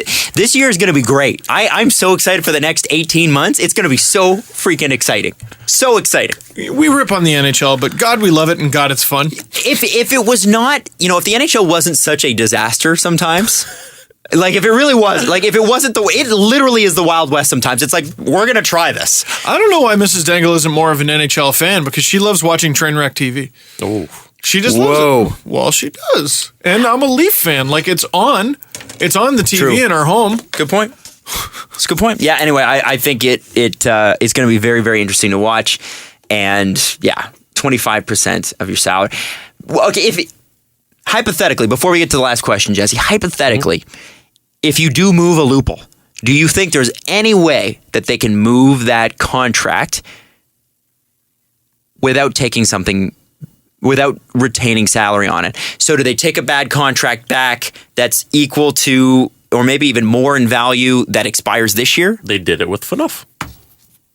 year is going to be great. I'm so excited for the next 18 months. It's going to be so freaking exciting. So exciting. We rip on the NHL, but God, we love it, and God, it's fun. If it was not, if the NHL wasn't such a disaster sometimes, like if it really was, like if it wasn't it literally is the Wild West sometimes. It's like, we're going to try this. I don't know why Mrs. Dangle isn't more of an NHL fan, because she loves watching Trainwreck TV. Oh. She just loves it. Well, she does. And I'm a Leaf fan. Like, it's on the TV in our home. Good point. It's a good point. Yeah, anyway, I think it's going to be very, very interesting to watch. And, yeah, 25% of your salary. Well, okay, hypothetically, before we get to the last question, Jesse, hypothetically, if you do move a Lupul, do you think there's any way that they can move that contract without without retaining salary on it? So do they take a bad contract back that's equal to, or maybe even more in value, that expires this year? They did it with Phaneuf.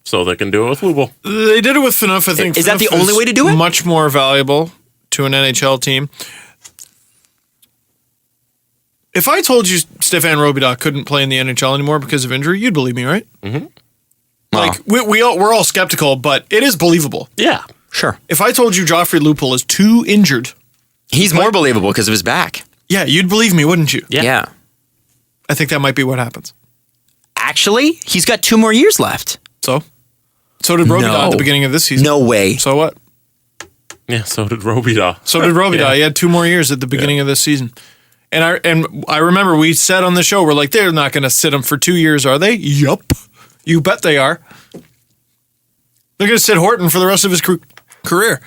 So they can do it with Lupul. They did it with Phaneuf. I think Is that the Phaneuf only way to do it? Much more valuable to an NHL team. If I told you Stefan Robidas couldn't play in the NHL anymore because of injury, you'd believe me, right? Mm-hmm. Like we're all skeptical, but it is believable. Yeah. Sure. If I told you Joffrey Lupul is too injured, He's more believable because of his back. yeah, you'd believe me, wouldn't you? Yeah. I think that might be what happens. Actually, he's got 2 more years left. So did Robidas No. at the beginning of this season. No way. So what? Yeah, so did Robidas. So did Robidas. Yeah. He had 2 more years at the beginning of this season. And I remember we said on the show, we're like, they're not going to sit him for 2 years, are they? Yup. You bet they are. They're going to sit Horton for the rest of his career.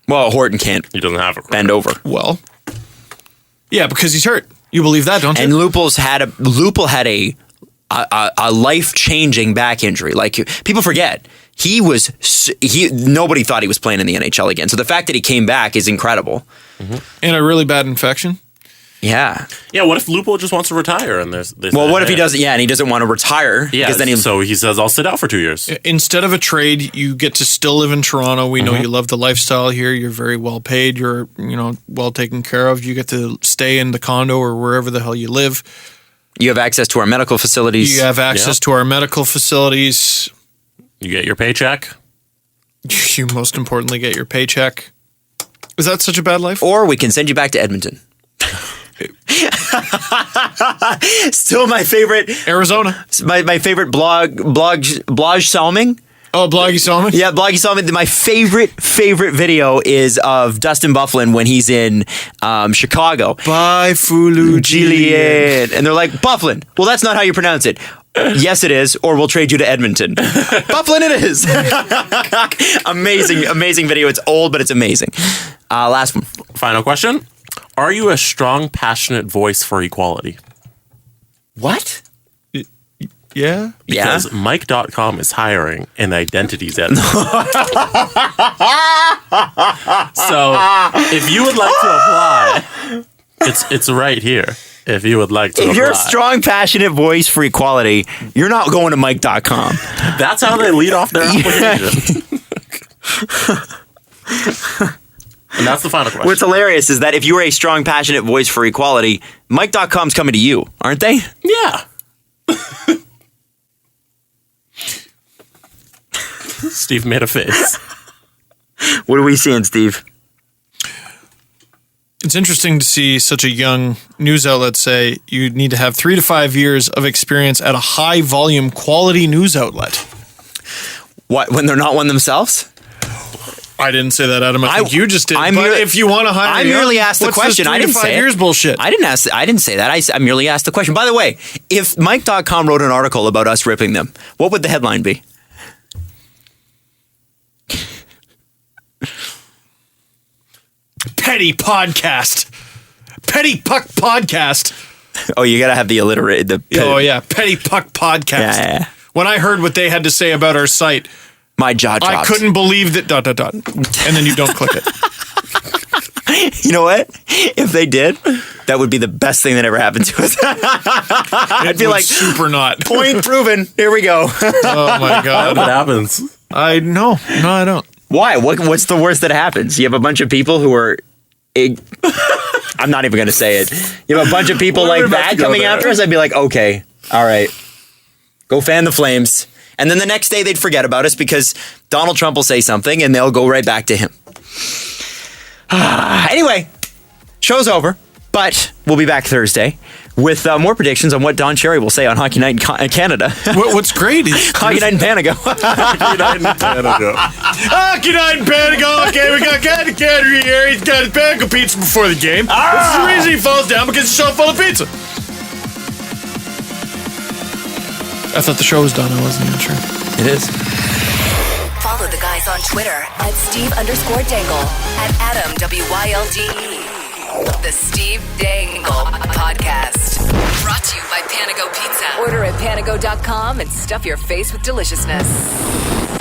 Well, Horton can't He doesn't have a bend over. Well, yeah, because he's hurt. You believe that, don't you? And Lupul had a life-changing back injury. Like, people forget, nobody thought he was playing in the NHL again. So the fact that he came back is incredible. And a really bad infection. Yeah. Yeah, what if Lupul just wants to retire? And What if he doesn't? Yeah, and he doesn't want to retire? Yeah, because then so he says, I'll sit out for 2 years. Instead of a trade, you get to still live in Toronto. We know you love the lifestyle here. You're very well paid. You're, well taken care of. You get to stay in the condo or wherever the hell you live. You have access to our medical facilities. You have access to our medical facilities. You get your paycheck. You most importantly get your paycheck. Is that such a bad life? Or we can send you back to Edmonton. Still my favorite. Arizona. My favorite blog Salming. Oh, Bloggy Solomon? Yeah, Bloggy Salming. My favorite video is of Dustin Byfuglien when he's in Chicago. Bye, Fulu Juliet. And they're like, Byfuglien. Well, that's not how you pronounce it. Yes, it is, or we'll trade you to Edmonton. Byfuglien it is. Amazing video. It's old, but it's amazing. Last one. Final question. Are you a strong, passionate voice for equality? What? Yeah? Because Mike.com is hiring an identities editor. So if you would like to apply, it's right here. If you would like to apply. If you're a strong, passionate voice for equality, you're not going to Mike.com. That's how they lead off their application. And that's the final question. What's hilarious is that if you are a strong, passionate voice for equality, Mike.com's coming to you, aren't they? Yeah. Steve made a face. What are we seeing, Steve? It's interesting to see such a young news outlet say you need to have 3 to 5 years of experience at a high volume quality news outlet. What, when they're not one themselves? I didn't say that, Adam. I think you just did. But if you want to hire, I merely asked the question. I didn't say 5 years bullshit. I didn't say that. I merely asked the question. By the way, if Mike.com wrote an article about us ripping them, what would the headline be? Petty podcast. Petty Puck podcast. Oh, you gotta have the illiterate. Oh yeah, Petty Puck podcast. Yeah. When I heard what they had to say about our site, my jaw dropped. I couldn't believe that. ... And then you don't click it. You know what? If they did, that would be the best thing that ever happened to us. I'd be like, super not. Point proven. Here we go. Oh my god. What happens? I know. No, I don't. Why? What's the worst that happens? You have a bunch of people who are... I'm not even going to say it. You have a bunch of people like that coming after us. I'd be like, okay, all right. Go fan the flames. And then the next day they'd forget about us because Donald Trump will say something and they'll go right back to him. Anyway, show's over, but we'll be back Thursday with more predictions on what Don Cherry will say on Hockey Night in Canada. What's great is... Hockey Night in Panago. Hockey Night in Panago. Okay, we got Canada here. He's got his Panago pizza before the game. This is the reason he falls down, because he's so full of pizza. I thought the show was done. I wasn't even sure. It is. Follow the guys on Twitter at Steve_Dangle, at Adam WYLDE. The the Steve Dangle Podcast. Brought to you by Panago Pizza. Order at panago.com and stuff your face with deliciousness.